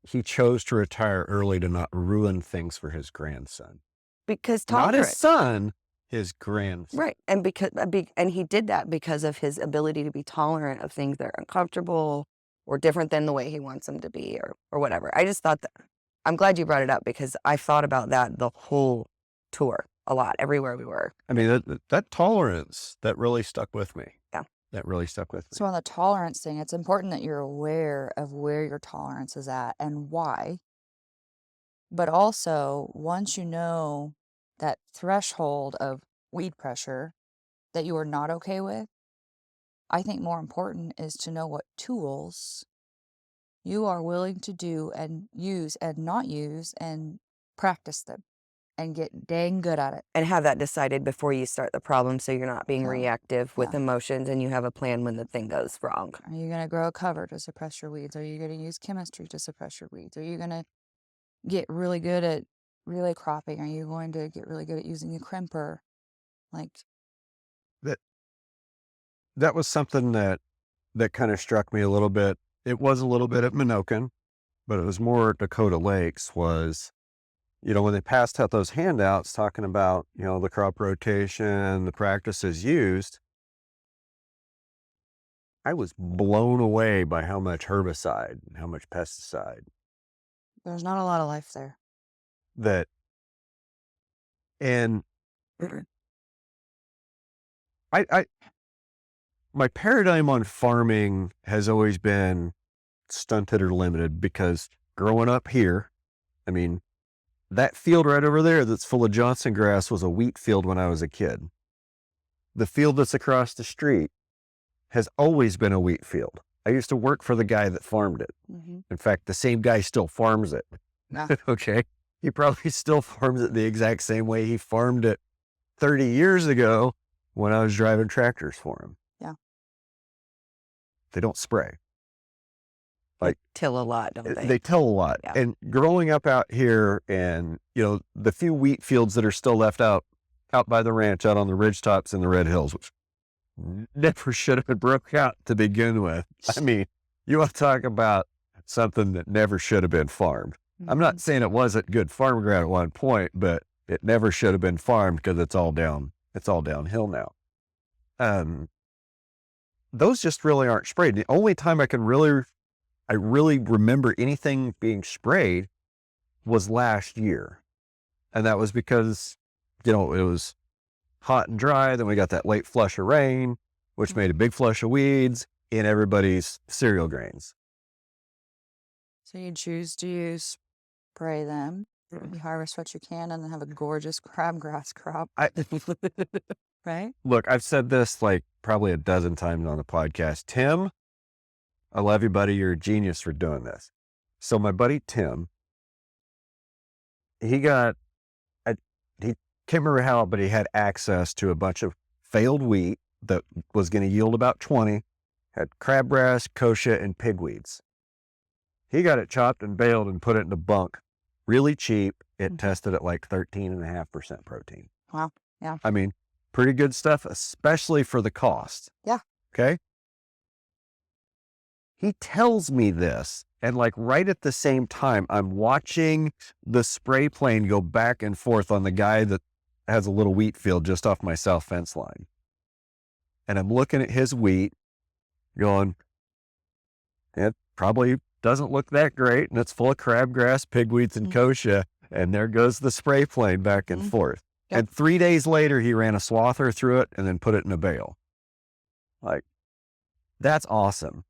Speaker 2: he chose to retire early to not ruin things for his grandson.
Speaker 4: Because tolerance.
Speaker 2: Not his son, his grandson.
Speaker 4: Right. And he did that because of his ability to be tolerant of things that are uncomfortable or different than the way he wants them to be or whatever. I just thought that I'm glad you brought it up because I thought about that the whole tour a lot, everywhere we were.
Speaker 2: I mean, that tolerance, that really stuck with me.
Speaker 4: Yeah.
Speaker 2: That really stuck with me.
Speaker 3: So on the tolerance thing, it's important that you're aware of where your tolerance is at and why. But also, once you know that threshold of weed pressure that you are not okay with, I think more important is to know what tools you are willing to do and use and not use and practice them and get dang good at it.
Speaker 4: And have that decided before you start the problem so you're not being
Speaker 3: So,
Speaker 4: reactive with
Speaker 3: yeah.
Speaker 4: emotions and you have a plan when the thing goes wrong.
Speaker 3: Are you going to grow a cover to suppress your weeds? Are you going to use chemistry to suppress your weeds? Are you going to get really good at relay cropping? Are you going to get really good at using a crimper? Like,
Speaker 2: That was something that kind of struck me a little bit. It was a little bit at Minokan, but it was more at Dakota Lakes was, when they passed out those handouts talking about, the crop rotation, the practices used, I was blown away by how much herbicide and how much pesticide
Speaker 3: there's not a lot of life there.
Speaker 2: and my paradigm on farming has always been stunted or limited because growing up here, I mean, that field right over there that's full of Johnson grass was a wheat field when I was a kid. The field that's across the street has always been a wheat field. I used to work for the guy that farmed it.
Speaker 3: Mm-hmm.
Speaker 2: In fact, the same guy still farms it.
Speaker 3: Yeah.
Speaker 2: Okay. He probably still farms it the exact same way he farmed it 30 years ago when I was driving tractors for him.
Speaker 3: Yeah.
Speaker 2: They don't spray.
Speaker 4: They till a lot, don't they?
Speaker 2: They till a lot.
Speaker 4: Yeah.
Speaker 2: And growing up out here and, the few wheat fields that are still left out by the ranch, out on the ridgetops in the Red Hills, which never should have been broke out to begin with. I mean, you want to talk about something that never should have been farmed. I'm not saying it wasn't good farm ground at one point, but it never should have been farmed because it's all downhill now. Those just really aren't sprayed. The only time I really remember anything being sprayed was last year. And that was because, it was hot and dry. Then we got that late flush of rain, which made a big flush of weeds in everybody's cereal grains.
Speaker 3: So you choose to spray them. You harvest what you can and then have a gorgeous crabgrass crop. Right?
Speaker 2: Look, I've said this like probably a dozen times on the podcast. Tim, I love you, buddy. You're a genius for doing this. So my buddy Tim, he can't remember how, but he had access to a bunch of failed wheat that was going to yield about 20, had crabgrass, kochia, and pigweeds. He got it chopped and baled and put it in a bunk. Really cheap. It tested at like 13.5% protein.
Speaker 3: Wow. Yeah.
Speaker 2: I mean, pretty good stuff, especially for the cost.
Speaker 3: Yeah.
Speaker 2: Okay. He tells me this, and like right at the same time, I'm watching the spray plane go back and forth on the guy that has a little wheat field just off my south fence line. And I'm looking at his wheat going, it probably doesn't look that great, and it's full of crabgrass, pigweeds, and kochia, and there goes the spray plane back and forth.
Speaker 3: Yep.
Speaker 2: And 3 days later, he ran a swather through it and then put it in a bale. Like, that's awesome.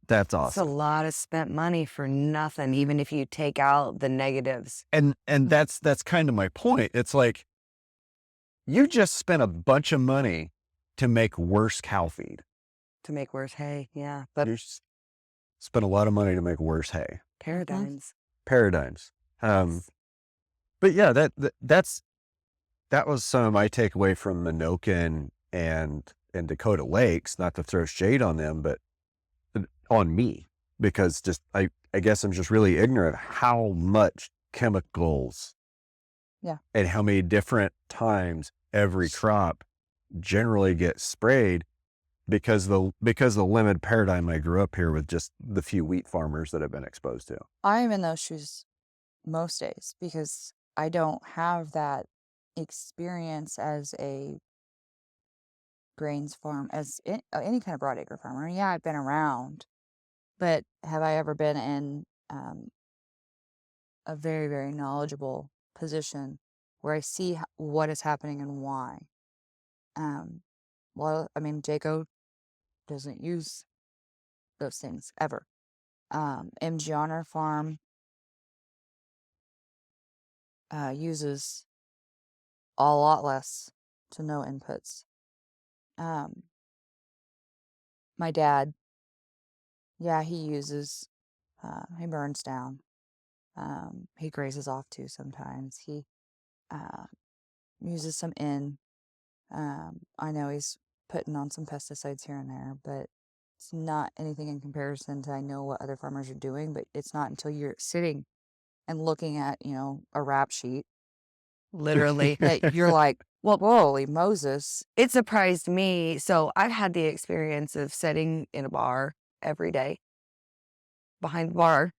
Speaker 2: That's
Speaker 4: It's a
Speaker 2: awesome.
Speaker 4: lot of spent money for nothing, even if you take out the negatives.
Speaker 2: And that's kind of my point. It's like, you just spent a bunch of money to make worse cow feed.
Speaker 4: To make worse hay, yeah. But
Speaker 2: You spent a lot of money to make worse hay.
Speaker 4: paradigms.
Speaker 2: Paradigms. But yeah, that was some of my takeaway from Minokan and Dakota Lakes, not to throw shade on them, but on me, because I guess I'm just really ignorant of how much chemicals and how many different times every crop generally gets sprayed because the limited paradigm I grew up here with just the few wheat farmers that I've been exposed to.
Speaker 3: I'm in those shoes most days because I don't have that experience as a grains farm, as any kind of broadacre farmer. Yeah, I've been around, But have I ever been in a very, very knowledgeable position where I see what is happening and why? Well, I mean, Jayco doesn't use those things ever. MG on our farm uses a lot less to no inputs. My dad, yeah, he uses, he burns down. He grazes off too sometimes. He uses some in. I know he's putting on some pesticides here and there, but it's not anything in comparison to I know what other farmers are doing, but it's not until you're sitting and looking at, a rap sheet
Speaker 4: Literally.
Speaker 3: that you're like, well, holy Moses.
Speaker 4: It surprised me. So I've had the experience of sitting in a bar every day behind the bar,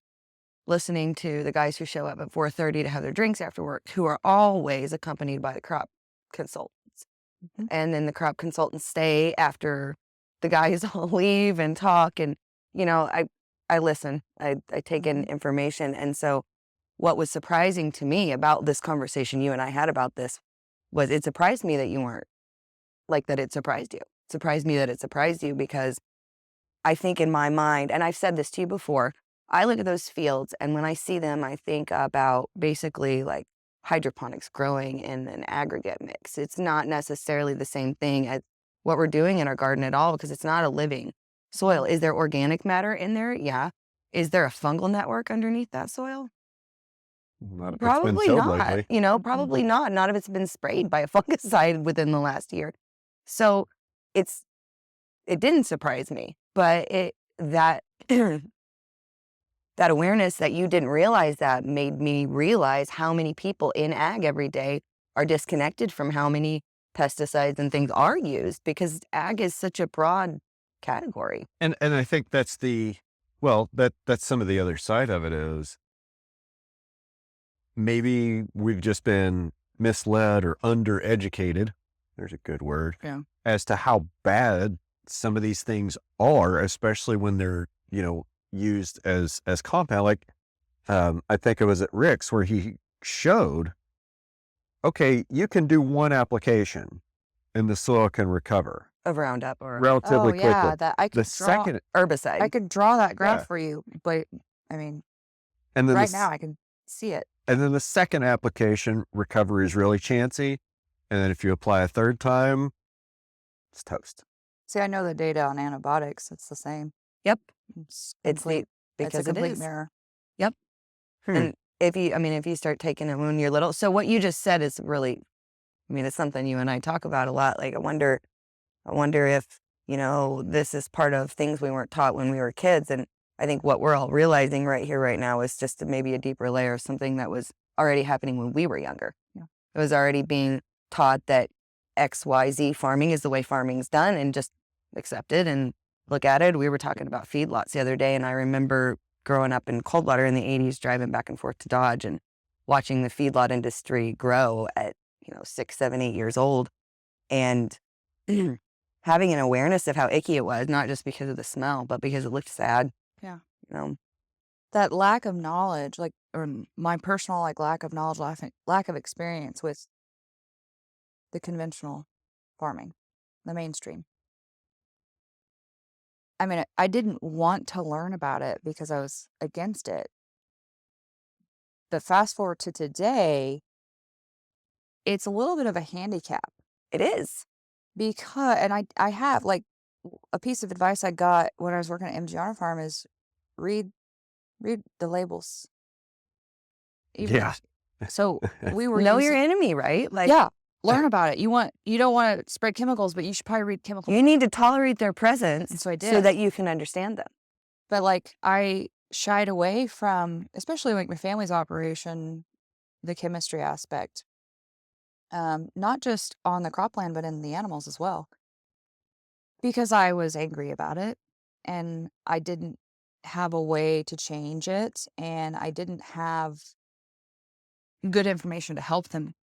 Speaker 4: listening to the guys who show up at 4:30 to have their drinks after work, who are always accompanied by the crop consultants.
Speaker 3: Mhm.
Speaker 4: And then the crop consultants stay after the guys all leave and talk. And, I listen, I take in information. And so what was surprising to me about this conversation you and I had about this was it surprised me that you weren't like that. It surprised you. It surprised me that it surprised you because I think in my mind, and I've said this to you before, I look at those fields and when I see them, I think about basically like hydroponics growing in an aggregate mix. It's not necessarily the same thing as what we're doing in our garden at all because it's not a living soil. Is there organic matter in there? Yeah. Is there a fungal network underneath that soil?
Speaker 2: Not if it's been
Speaker 4: Probably
Speaker 2: tilled
Speaker 4: not,
Speaker 2: lately.
Speaker 4: probably not. Not if it's been sprayed by a fungicide within the last year. So it didn't surprise me, but that that awareness that you didn't realize that made me realize how many people in ag every day are disconnected from how many pesticides and things are used because ag is such a broad category.
Speaker 2: And I think that's that's some of the other side of it is maybe we've just been misled or undereducated. There's a good word.
Speaker 3: Yeah.
Speaker 2: As to how bad some of these things are, especially when they're, used as compound. Like, I think it was at Rick's where he showed, okay, you can do one application and the soil can recover
Speaker 4: Of Roundup or
Speaker 2: relatively quickly.
Speaker 3: That I could
Speaker 2: The
Speaker 3: draw.
Speaker 2: second,
Speaker 4: herbicide.
Speaker 3: I could draw that graph
Speaker 2: Yeah.
Speaker 3: for you, but I mean,
Speaker 2: and then
Speaker 3: right now I can see it.
Speaker 2: and then the second application recovery is really chancy. And then if you apply a third time, it's toast.
Speaker 3: See, I know the data on antibiotics. It's the same.
Speaker 4: Yep.
Speaker 3: It's
Speaker 4: It's
Speaker 3: complete.
Speaker 4: neat because
Speaker 3: It's a complete
Speaker 4: it is.
Speaker 3: mirror.
Speaker 4: Yep.
Speaker 2: Hmm.
Speaker 4: And if you start taking it when you're little, so what you just said is really, it's something you and I talk about a lot. Like, I wonder if, this is part of things we weren't taught when we were kids. And I think what we're all realizing right here, right now is just maybe a deeper layer of something that was already happening when we were younger.
Speaker 3: Yeah.
Speaker 4: It was already being taught that XYZ farming is the way farming's done and just accepted and look at it. We were talking about feedlots the other day, and I remember growing up in Coldwater in the 80s, driving back and forth to Dodge and watching the feedlot industry grow at, 6, 7, 8 years old. And having an awareness of how icky it was, not just because of the smell, but because it looked sad.
Speaker 3: Yeah.
Speaker 4: That
Speaker 3: lack of knowledge, or my personal lack of knowledge, lack of experience with the conventional farming, the mainstream. I mean, I didn't want to learn about it because I was against it. But fast forward to today, it's a little bit of a handicap.
Speaker 4: It is.
Speaker 3: Because, and I have, a piece of advice I got when I was working at MG on a farm is read the labels.
Speaker 2: Yeah.
Speaker 3: So we were
Speaker 4: Know your enemy, right?
Speaker 3: yeah, learn about it. You don't want to spread chemicals, but you should probably read chemicals.
Speaker 4: You need to tolerate their presence
Speaker 3: And so I did.
Speaker 4: so that you can understand them.
Speaker 3: But I shied away from, especially my family's operation, the chemistry aspect. Not just on the cropland, but in the animals as well. Because I was angry about it and I didn't have a way to change it and I didn't have good information to help them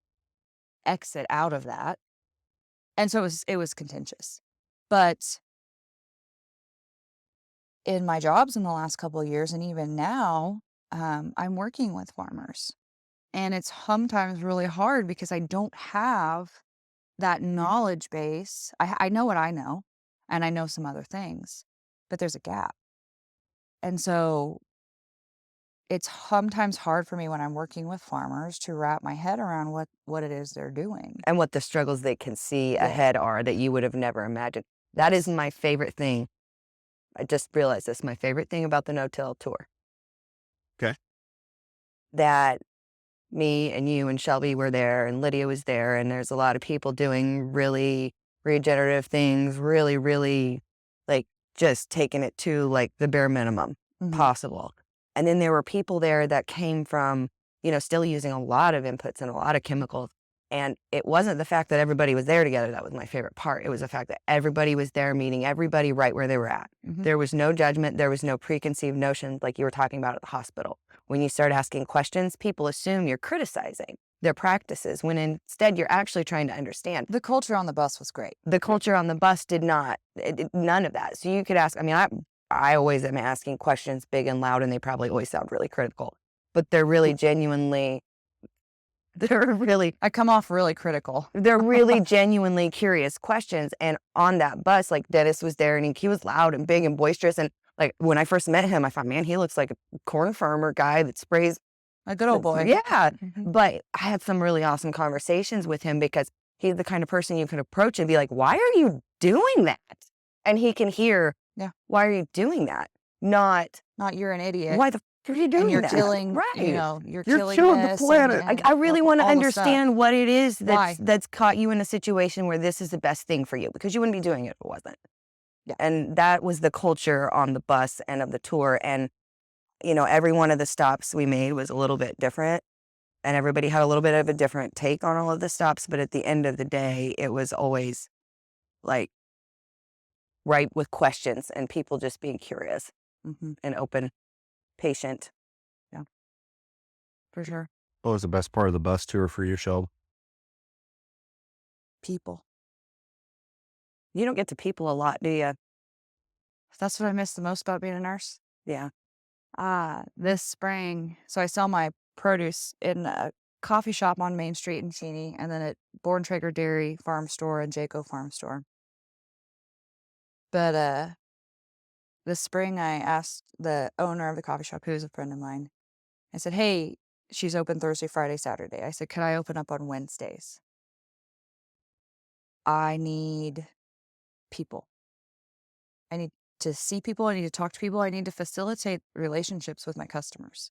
Speaker 3: exit out of that. And so it was contentious. But in my jobs in the last couple of years, and even now, I'm working with farmers. And it's sometimes really hard because I don't have that knowledge base. I know what I know, and I know some other things, but there's a gap. And so it's sometimes hard for me when I'm working with farmers to wrap my head around what it is they're doing.
Speaker 4: And what the struggles they can see ahead are that you would have never imagined. That is my favorite thing. I just realized this. My favorite thing about the no-till tour.
Speaker 2: Okay.
Speaker 4: That me and you and Shelby were there and Lydia was there, and there's a lot of people doing really regenerative things, really, really like just taking it to like the bare minimum possible. And then there were people there that came from, still using a lot of inputs and a lot of chemicals. And it wasn't the fact that everybody was there together that was my favorite part. It was the fact that everybody was there meeting everybody right where they were at. There was no judgment. There was no preconceived notions like you were talking about at the hospital. When you start asking questions, people assume you're criticizing their practices when instead you're actually trying to understand.
Speaker 3: The culture on the bus was great.
Speaker 4: The culture on the bus did not, none of that. So you could ask, I always am asking questions big and loud, and they probably always sound really critical, but they're really genuinely,
Speaker 3: I come off really critical.
Speaker 4: They're really genuinely curious questions. And on that bus, like Dennis was there, and he was loud and big and boisterous. And like when I first met him, I thought, man, he looks like a corn farmer guy that sprays.
Speaker 3: A good old boy.
Speaker 4: Yeah. But I had some really awesome conversations with him because he's the kind of person you can approach and be like, why are you doing that? And he can hear, why are you doing that? Not
Speaker 3: you're an idiot.
Speaker 4: Why the f are you doing
Speaker 3: and you're
Speaker 4: that?
Speaker 3: killing,
Speaker 4: Right.
Speaker 3: you're
Speaker 2: killing the
Speaker 3: this
Speaker 2: planet.
Speaker 4: I really want to
Speaker 3: all the stuff.
Speaker 4: understand what it is
Speaker 3: Why?
Speaker 4: that's caught you in a situation where this is the best thing for you, because you wouldn't be doing it if it wasn't.
Speaker 3: Yeah.
Speaker 4: And that was the culture on the bus and of the tour. And, every one of the stops we made was a little bit different, and everybody had a little bit of a different take on all of the stops. But at the end of the day, it was always like right with questions and people just being curious and open, patient.
Speaker 3: Yeah, for sure.
Speaker 2: What was the best part of the bus tour for you, Shelby?
Speaker 3: People.
Speaker 4: You don't get to people a lot, do you?
Speaker 3: That's what I miss the most about being a nurse.
Speaker 4: Yeah.
Speaker 3: This spring, so I sell my produce in a coffee shop on Main Street in Cheney, and then at Born Traeger Dairy Farm Store and Jayco Farm Store. But this spring, I asked the owner of the coffee shop, who is a friend of mine, I said, hey, she's open Thursday, Friday, Saturday. I said, could I open up on Wednesdays? I need people. I need to see people. I need to talk to people. I need to facilitate relationships with my customers.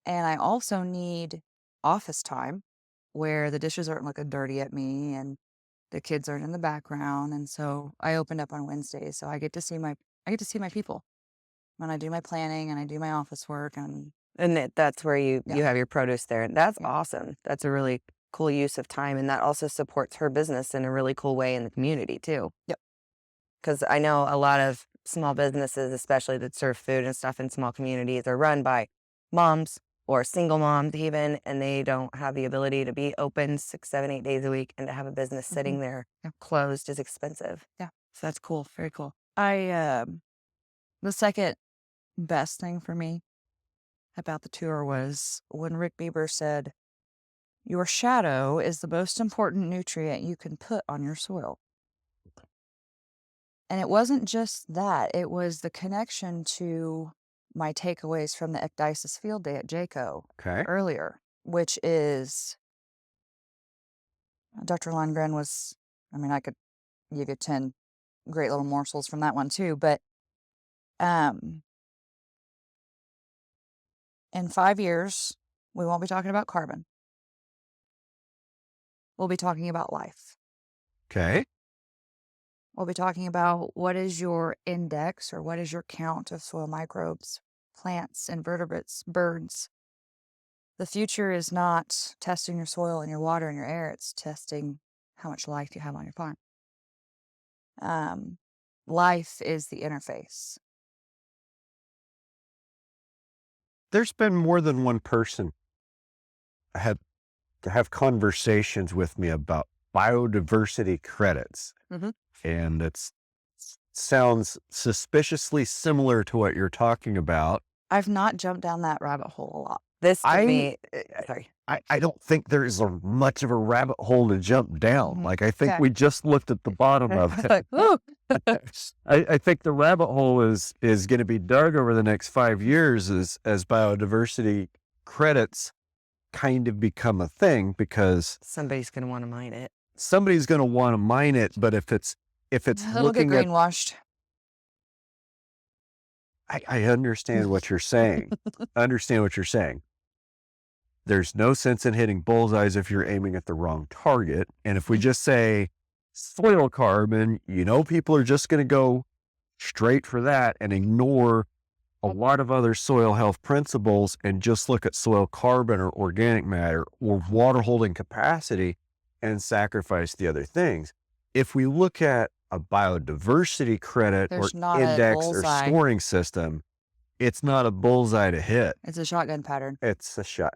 Speaker 3: And I also need office time where the dishes aren't looking dirty at me and the kids aren't in the background. And so I opened up on Wednesdays. So I get to see my people when I do my planning and I do my office work. And
Speaker 4: that's where you have your produce there. That's awesome. That's a really cool use of time. And that also supports her business in a really cool way in the community too.
Speaker 3: Yep.
Speaker 4: Because I know a lot of small businesses, especially that serve food and stuff in small communities, are run by moms or single moms even, and they don't have the ability to be open 6, 7, 8 days a week, and to have a business sitting there closed is expensive.
Speaker 3: Yeah.
Speaker 4: So that's cool. Very cool.
Speaker 3: The second best thing for me about the tour was when Rick Bieber said, your shadow is the most important nutrient you can put on your soil. And it wasn't just that. It was the connection to my takeaways from the Ecdysis field day at Jayco earlier, which is Dr. Lundgren was, I could give you 10 great little morsels from that one too, but in 5 years, we won't be talking about carbon. We'll be talking about life.
Speaker 2: Okay.
Speaker 3: We'll be talking about what is your index or what is your count of soil microbes, plants, invertebrates, birds. The future is not testing your soil and your water and your air. It's testing how much life you have on your farm. Life is the interface.
Speaker 2: There's been more than one person have conversations with me about biodiversity credits. And it's sounds suspiciously similar to what you're talking about.
Speaker 3: I've not jumped down that rabbit hole a lot.
Speaker 4: This to
Speaker 2: I-
Speaker 4: me, sorry.
Speaker 2: I don't think there is much of a rabbit hole to jump down.
Speaker 3: Mhm.
Speaker 2: Like, I think
Speaker 3: Okay.
Speaker 2: we just looked at the bottom of it.
Speaker 3: Like, ooh.
Speaker 2: I think the rabbit hole is going to be dug over the next 5 years as biodiversity credits kind of become a thing, because
Speaker 4: Somebody's going to want to mine it.
Speaker 2: somebody's going to want to mine it. But if it's
Speaker 3: It'll get
Speaker 2: looking at,
Speaker 3: greenwashed.
Speaker 2: I understand what you're saying. I understand what you're saying. There's no sense in hitting bullseyes if you're aiming at the wrong target. And if we just say soil carbon, people are just going to go straight for that and ignore a lot of other soil health principles and just look at soil carbon or organic matter or water holding capacity and sacrifice the other things. If we look at a biodiversity credit
Speaker 3: There's
Speaker 2: or
Speaker 3: not a
Speaker 2: index or
Speaker 3: bullseye.
Speaker 2: scoring system, it's not a bullseye to hit.
Speaker 3: It's a shotgun pattern.
Speaker 2: It's a shot.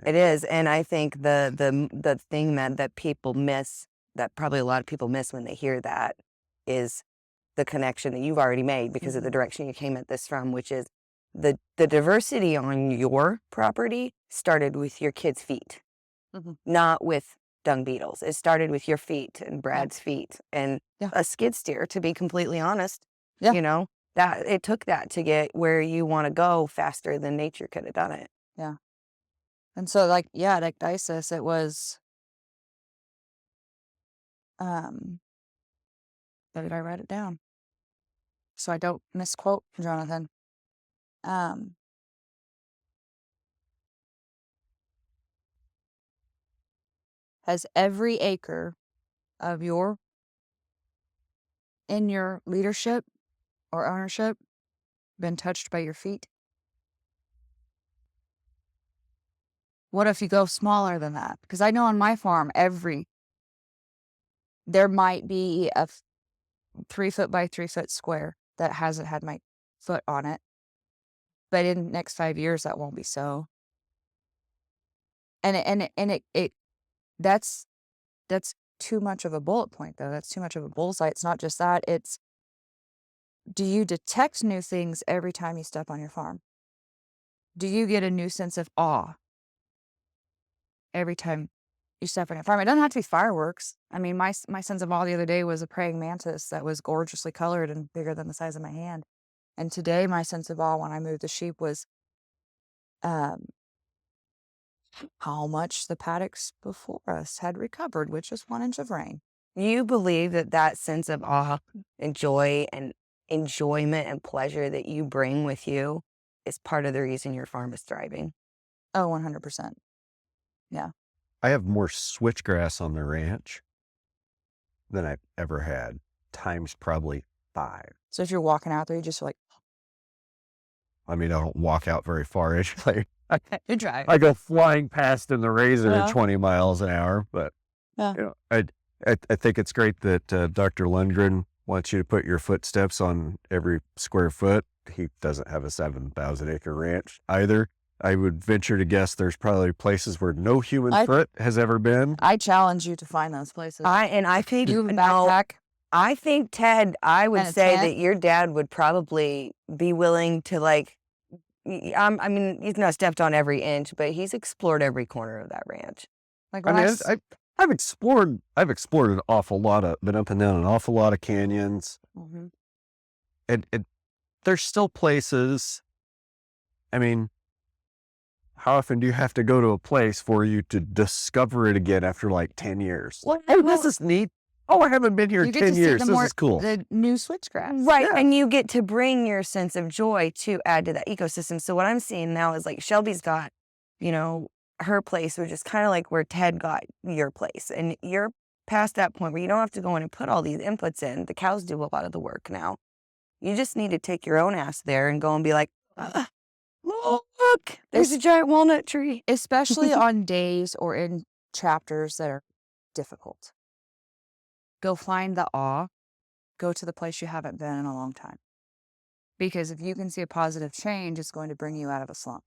Speaker 4: It is. And I think the thing that people miss, that probably a lot of people miss when they hear that, is the connection that you've already made because of the direction you came at this from, which is the diversity on your property started with your kids' feet, not with dung beetles. It started with your feet and Brad's feet and a skid steer, to be completely honest.
Speaker 3: Yeah.
Speaker 4: That it took that to get where you want to go faster than nature could have done it.
Speaker 3: Yeah. And so, like, at Ecdysis, it was, where did I write it down? So I don't misquote Jonathan. Has every acre of in your leadership or ownership been touched by your feet? What if you go smaller than that? Because I know on my farm, there might be a 3 foot by 3 foot square that hasn't had my foot on it. But in the next 5 years, that won't be so. And that's too much of a bullet point, though. That's too much of a bullseye. It's not just that. It's, do you detect new things every time you step on your farm? Do you get a new sense of awe every time you step on your farm? It doesn't have to be fireworks. I mean, my sense of awe the other day was a praying mantis that was gorgeously colored and bigger than the size of my hand. And today, my sense of awe when I moved the sheep was how much the paddocks before us had recovered with just 1 inch of rain.
Speaker 4: You believe that sense of awe and joy and enjoyment and pleasure that you bring with you is part of the reason your farm is thriving?
Speaker 3: Oh, 100%. Yeah.
Speaker 2: I have more switchgrass on the ranch than I've ever had, times probably 5.
Speaker 3: So if you're walking out there, you just like,
Speaker 2: I mean, I don't walk out very far.
Speaker 3: you drive.
Speaker 2: I go flying past in the Razor
Speaker 3: Yeah.
Speaker 2: at 20 miles an hour. But
Speaker 3: Yeah.
Speaker 2: I think it's great that Dr. Lundgren wants you to put your footsteps on every square foot. He doesn't have a 7,000 acre ranch either. I would venture to guess there's probably places where no human foot has ever been.
Speaker 3: I challenge you to find those places.
Speaker 4: I think
Speaker 3: You have a
Speaker 4: no,
Speaker 3: backpack.
Speaker 4: I think Ted, I would
Speaker 3: And a
Speaker 4: say
Speaker 3: tent?
Speaker 4: that your dad would probably be willing to, like, I mean, he's not stepped on every inch, but he's explored every corner of that ranch.
Speaker 3: Like
Speaker 2: I
Speaker 3: when
Speaker 2: mean, I've explored an awful lot been up and down an awful lot of canyons.
Speaker 3: Mhm.
Speaker 2: And there's still places. I mean, how often do you have to go to a place for you to discover it again after like 10 years?
Speaker 4: Well,
Speaker 2: Oh, this is neat. Oh, I haven't been here
Speaker 3: You
Speaker 2: in
Speaker 3: get to
Speaker 2: 10
Speaker 3: see
Speaker 2: years.
Speaker 3: the
Speaker 2: This
Speaker 3: more
Speaker 2: is cool.
Speaker 3: the new switchgrass.
Speaker 4: Right.
Speaker 2: Yeah.
Speaker 4: And you get to bring your sense of joy to add to that ecosystem. So what I'm seeing now is, like, Shelby's got, her place, which is kind of like where Ted got your place. And you're past that point where you don't have to go in and put all these inputs in. The cows do a lot of the work now. You just need to take your own ass there and go and be like, look, there's a giant walnut tree.
Speaker 3: Especially on days or in chapters that are difficult. Go find the awe. Go to the place you haven't been in a long time. Because if you can see a positive change, it's going to bring you out of a slump.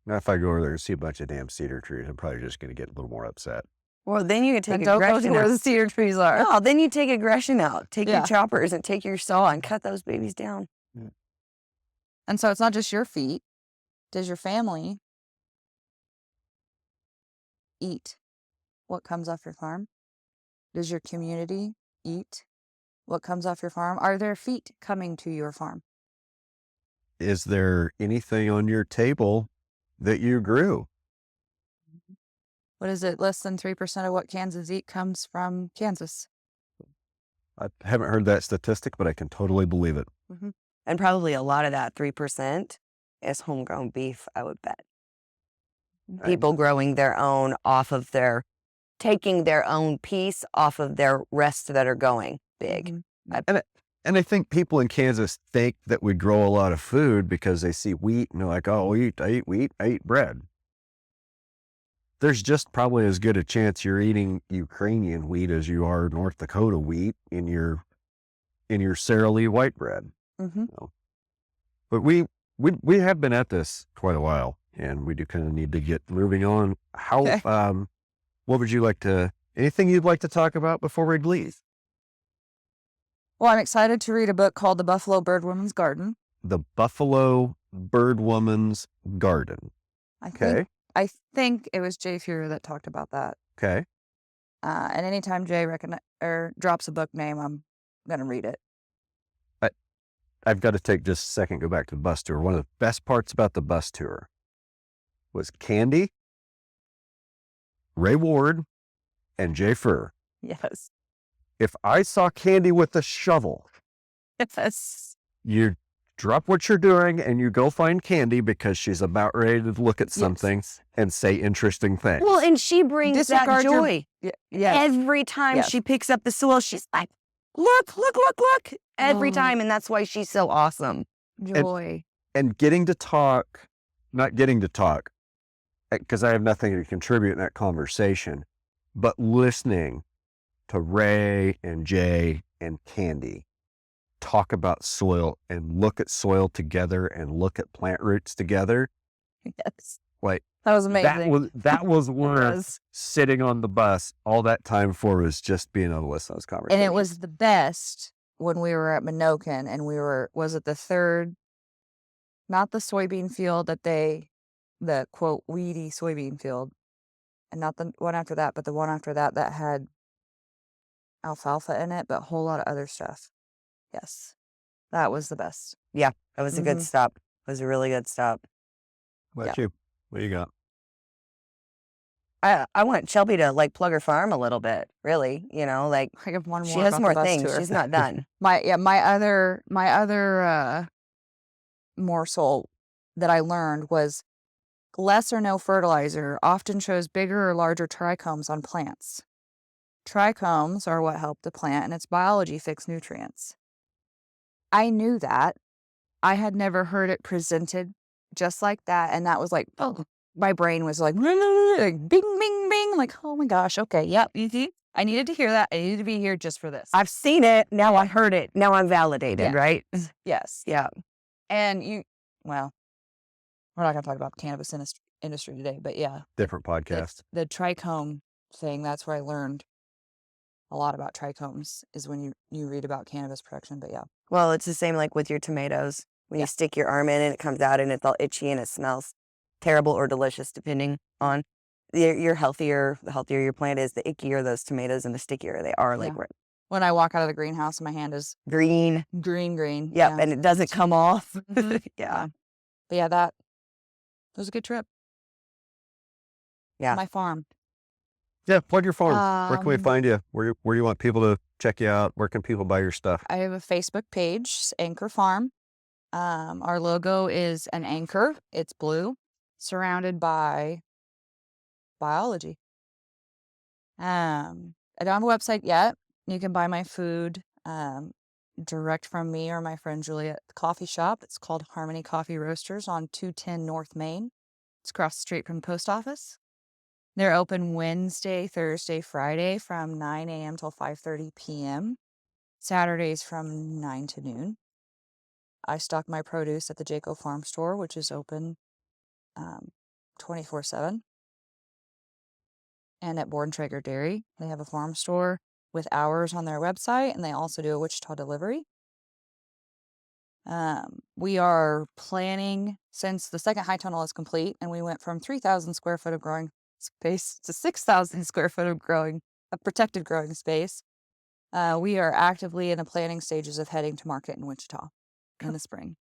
Speaker 2: Now, if I go over there and see a bunch of damn cedar trees, I'm probably just going to get a little more upset.
Speaker 4: Well, then you can take
Speaker 3: And don't go to
Speaker 4: aggression
Speaker 3: where
Speaker 4: out.
Speaker 3: the cedar trees are.
Speaker 4: No, then you take aggression out. Take
Speaker 3: Yeah.
Speaker 4: your choppers and take your saw and cut those babies down.
Speaker 3: And so it's not just your feet. Does your family eat what comes off your farm? Does your community eat what comes off your farm? Are there feet coming to your farm?
Speaker 2: Is there anything on your table that you grew?
Speaker 3: What is it? Less than 3% of what Kansas eat comes from Kansas.
Speaker 2: I haven't heard that statistic, but I can totally believe it.
Speaker 4: And probably a lot of that 3% is homegrown beef, I would bet. People growing their own off of their, taking their own piece off of their rest that are going big.
Speaker 2: And I think people in Kansas think that we grow a lot of food because they see wheat and they're like, oh, I eat wheat, I eat bread. There's just probably as good a chance you're eating Ukrainian wheat as you are North Dakota wheat in your Sara Lee white bread. But we have been at this quite a while, and we do kind of need to get moving on. How what would you like to, anything you'd like to talk about before we leave?
Speaker 3: Well, I'm excited to read a book called The Buffalo Birdwoman's Garden.
Speaker 2: The Buffalo Birdwoman's Garden.
Speaker 3: I think it was Jay Fuhrer that talked about that.
Speaker 2: Okay.
Speaker 3: And anytime Jay drops a book name, I'm going to read it.
Speaker 2: I've got to take just a second, go back to the bus tour. One of the best parts about the bus tour was Candy, Ray Ward, and Jay Furr.
Speaker 3: Yes.
Speaker 2: If I saw Candy with a shovel,
Speaker 3: Yes.
Speaker 2: you drop what you're doing and you go find Candy because she's about ready to look at something and say interesting things.
Speaker 4: Well, and she brings that
Speaker 3: Disregard your-
Speaker 4: joy.
Speaker 3: Yes.
Speaker 4: Every time
Speaker 3: Yes.
Speaker 4: she picks up the soil, she's like, look, look, look, look. Every time. And that's why she's so awesome.
Speaker 3: Joy.
Speaker 2: And getting to talk, not getting to talk, because I have nothing to contribute in that conversation, but listening to Ray and Jay and Candy talk about soil and look at soil together and look at plant roots together.
Speaker 3: Yes.
Speaker 2: Like,
Speaker 3: That was amazing.
Speaker 2: that was worth sitting on the bus all that time for, was just being able to listen to those conversations.
Speaker 3: And it was the best when we were at Minokan and was it the third, not the soybean field the quote weedy soybean field, and not the one after that, but the one after that had alfalfa in it, but a whole lot of other stuff. Yes. That was the best.
Speaker 4: Yeah, that was a good stop. It was a really good stop.
Speaker 2: What about you? What do you got?
Speaker 4: I want Shelby to like plug her farm a little bit, really. You know, like
Speaker 3: I have one more.
Speaker 4: she has
Speaker 3: about the
Speaker 4: more
Speaker 3: bus
Speaker 4: things.
Speaker 3: tour.
Speaker 4: She's not done.
Speaker 3: My other morsel that I learned was less or no fertilizer often shows bigger or larger trichomes on plants. Trichomes are what help the plant and its biology fix nutrients. I knew that. I had never heard it presented just like that, and that was like, oh, my brain was like bing, bing, bing, like, oh my gosh, okay, yep, I needed to hear that. I needed to be here just for this.
Speaker 4: I've seen it. Now I heard it. Now I'm validated, right?
Speaker 3: Yes.
Speaker 4: Yeah.
Speaker 3: And well, we're not going to talk about the cannabis industry today, but yeah.
Speaker 2: Different podcast.
Speaker 3: The trichome thing, that's where I learned a lot about trichomes, is when you read about cannabis production, but yeah.
Speaker 4: Well, it's the same like with your tomatoes. When you stick your arm in and it comes out and it's all itchy and it smells terrible or delicious, depending on you're healthier. The healthier your plant is, the ickier those tomatoes and the stickier they are. Like
Speaker 3: when I walk out of the greenhouse and my hand is
Speaker 4: green.
Speaker 3: Green.
Speaker 4: Yep, yeah. And it doesn't come off. Yeah.
Speaker 3: But yeah, that was a good trip.
Speaker 4: Yeah.
Speaker 3: My farm.
Speaker 2: Yeah, plug your farm. Where can we find you? Where do you want people to check you out? Where can people buy your stuff?
Speaker 3: I have a Facebook page, Anchor Farm. Our logo is an anchor. It's blue, surrounded by biology. I don't have a website yet. You can buy my food direct from me or my friend Julie at the coffee shop. It's called Harmony Coffee Roasters on 210 North Main. It's across the street from the post office. They're open Wednesday, Thursday, Friday from 9 a.m. till 5:30 p.m. Saturdays from 9 to noon. I stock my produce at the Jayco Farm Store, which is open 24/7. and at Born Traeger Dairy. They have a farm store with hours on their website, and they also do a Wichita delivery. We are planning, since the second high tunnel is complete, and we went from 3,000 square foot of growing space to 6,000 square foot of protected growing space. We are actively in the planning stages of heading to market in Wichita in the spring.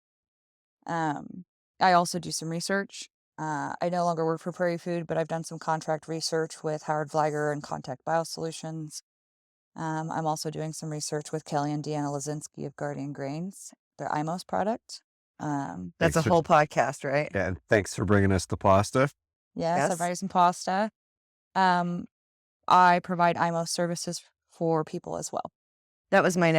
Speaker 3: I also do some research. I no longer work for Prairie Food, but I've done some contract research with Howard Vliger and Contact Biosolutions. I'm also doing some research with Kelly and Deanna Lazinski of Guardian Grains, their IMOS product.
Speaker 4: That's
Speaker 2: Thanks
Speaker 4: a
Speaker 2: for-
Speaker 4: whole podcast, right?
Speaker 2: Yeah, and thanks for bringing us the pasta.
Speaker 3: Yes,
Speaker 4: Yes.
Speaker 3: I've made some pasta. I provide IMOS services for people as well.
Speaker 4: That was my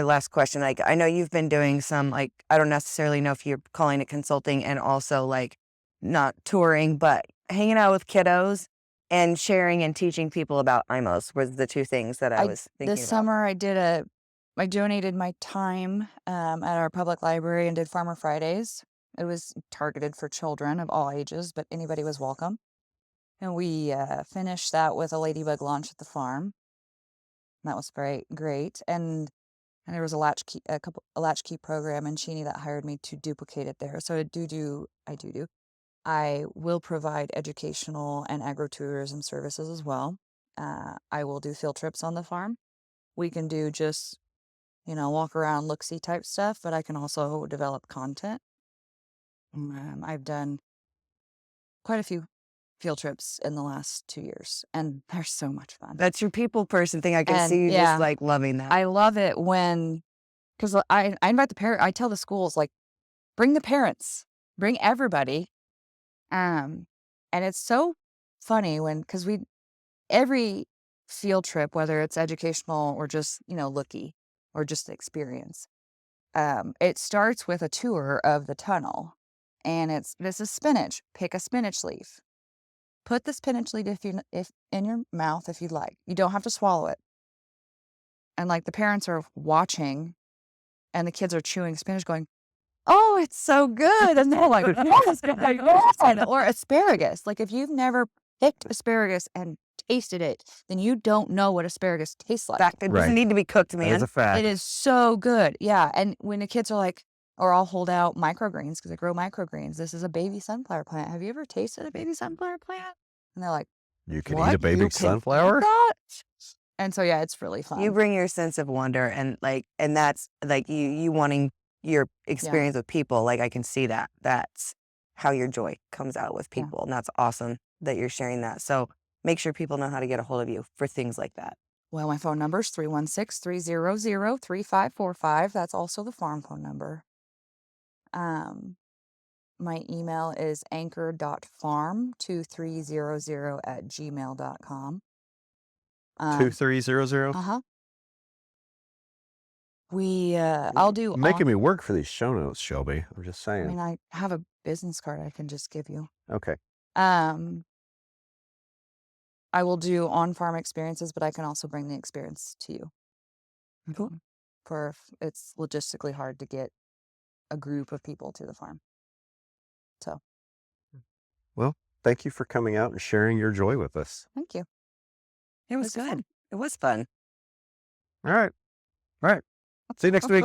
Speaker 4: last question. Like, I know you've been doing some, like, I don't necessarily know if you're calling it consulting and also like not touring, but hanging out with kiddos and sharing and teaching people about IMOS was the two things that I was thinking
Speaker 3: This summer I donated my time at our public library and did Farmer Fridays. It was targeted for children of all ages, but anybody was welcome. And we finished that with a ladybug launch at the farm. That was great. And there was a latchkey program in Cheney that hired me to duplicate it there. So I will provide educational and agritourism services as well. I will do field trips on the farm. We can do just, walk around, look-see type stuff, but I can also develop content. I've done quite a few field trips in the last 2 years, and they're so much fun.
Speaker 4: That's your people person thing. I can
Speaker 3: And,
Speaker 4: see you
Speaker 3: yeah,
Speaker 4: just like loving that.
Speaker 3: I love it because I invite the parent. I tell the schools, like, bring the parents, bring everybody. And it's so funny because every field trip, whether it's educational or just, looky or just experience, it starts with a tour of the tunnel, and this is spinach. Pick a spinach leaf. Put the spinach leaf if in your mouth if you'd like. You don't have to swallow it. And like the parents are watching, and the kids are chewing spinach, going, "Oh, it's so good!" And they're like, "Yes, good." Or asparagus. Like if you've never picked asparagus and tasted it, then you don't know what asparagus tastes like.
Speaker 4: Fact, it
Speaker 2: Right.
Speaker 4: doesn't need to be cooked,
Speaker 2: That
Speaker 4: man.
Speaker 2: is a fact.
Speaker 3: It is so good. Yeah. And when the kids are like, or I'll hold out microgreens because I grow microgreens. This is a baby sunflower plant. Have you ever tasted a baby sunflower plant? And they're like,
Speaker 2: You can
Speaker 3: "What?
Speaker 2: eat a baby
Speaker 3: You can eat
Speaker 2: sunflower?
Speaker 3: that?" And so, yeah, it's really fun.
Speaker 4: You bring your sense of wonder and that's like you wanting your experience with people. Like I can see that. That's how your joy comes out with
Speaker 3: Yeah.
Speaker 4: people. And that's awesome that you're sharing that. So make sure people know how to get a hold of you for things like that.
Speaker 3: Well, my phone number is 316-300-3545. That's also the farm phone number. My email is anchor.farm2300@gmail.com.
Speaker 2: 2300?
Speaker 3: Uh-huh. I'll do
Speaker 2: You're making me work for these show notes, Shelby. I'm just
Speaker 3: I
Speaker 2: saying.
Speaker 3: mean, I have a business card I can just give you.
Speaker 2: Okay.
Speaker 3: I will do on-farm experiences, but I can also bring the experience to you.
Speaker 4: Cool.
Speaker 3: For if it's logistically hard to get a group of people to the farm. So,
Speaker 2: Well, thank you for coming out and sharing your joy with us.
Speaker 3: thank you.
Speaker 4: It was
Speaker 3: This is
Speaker 4: good.
Speaker 3: fun.
Speaker 4: It was fun.
Speaker 2: All right. See you next week.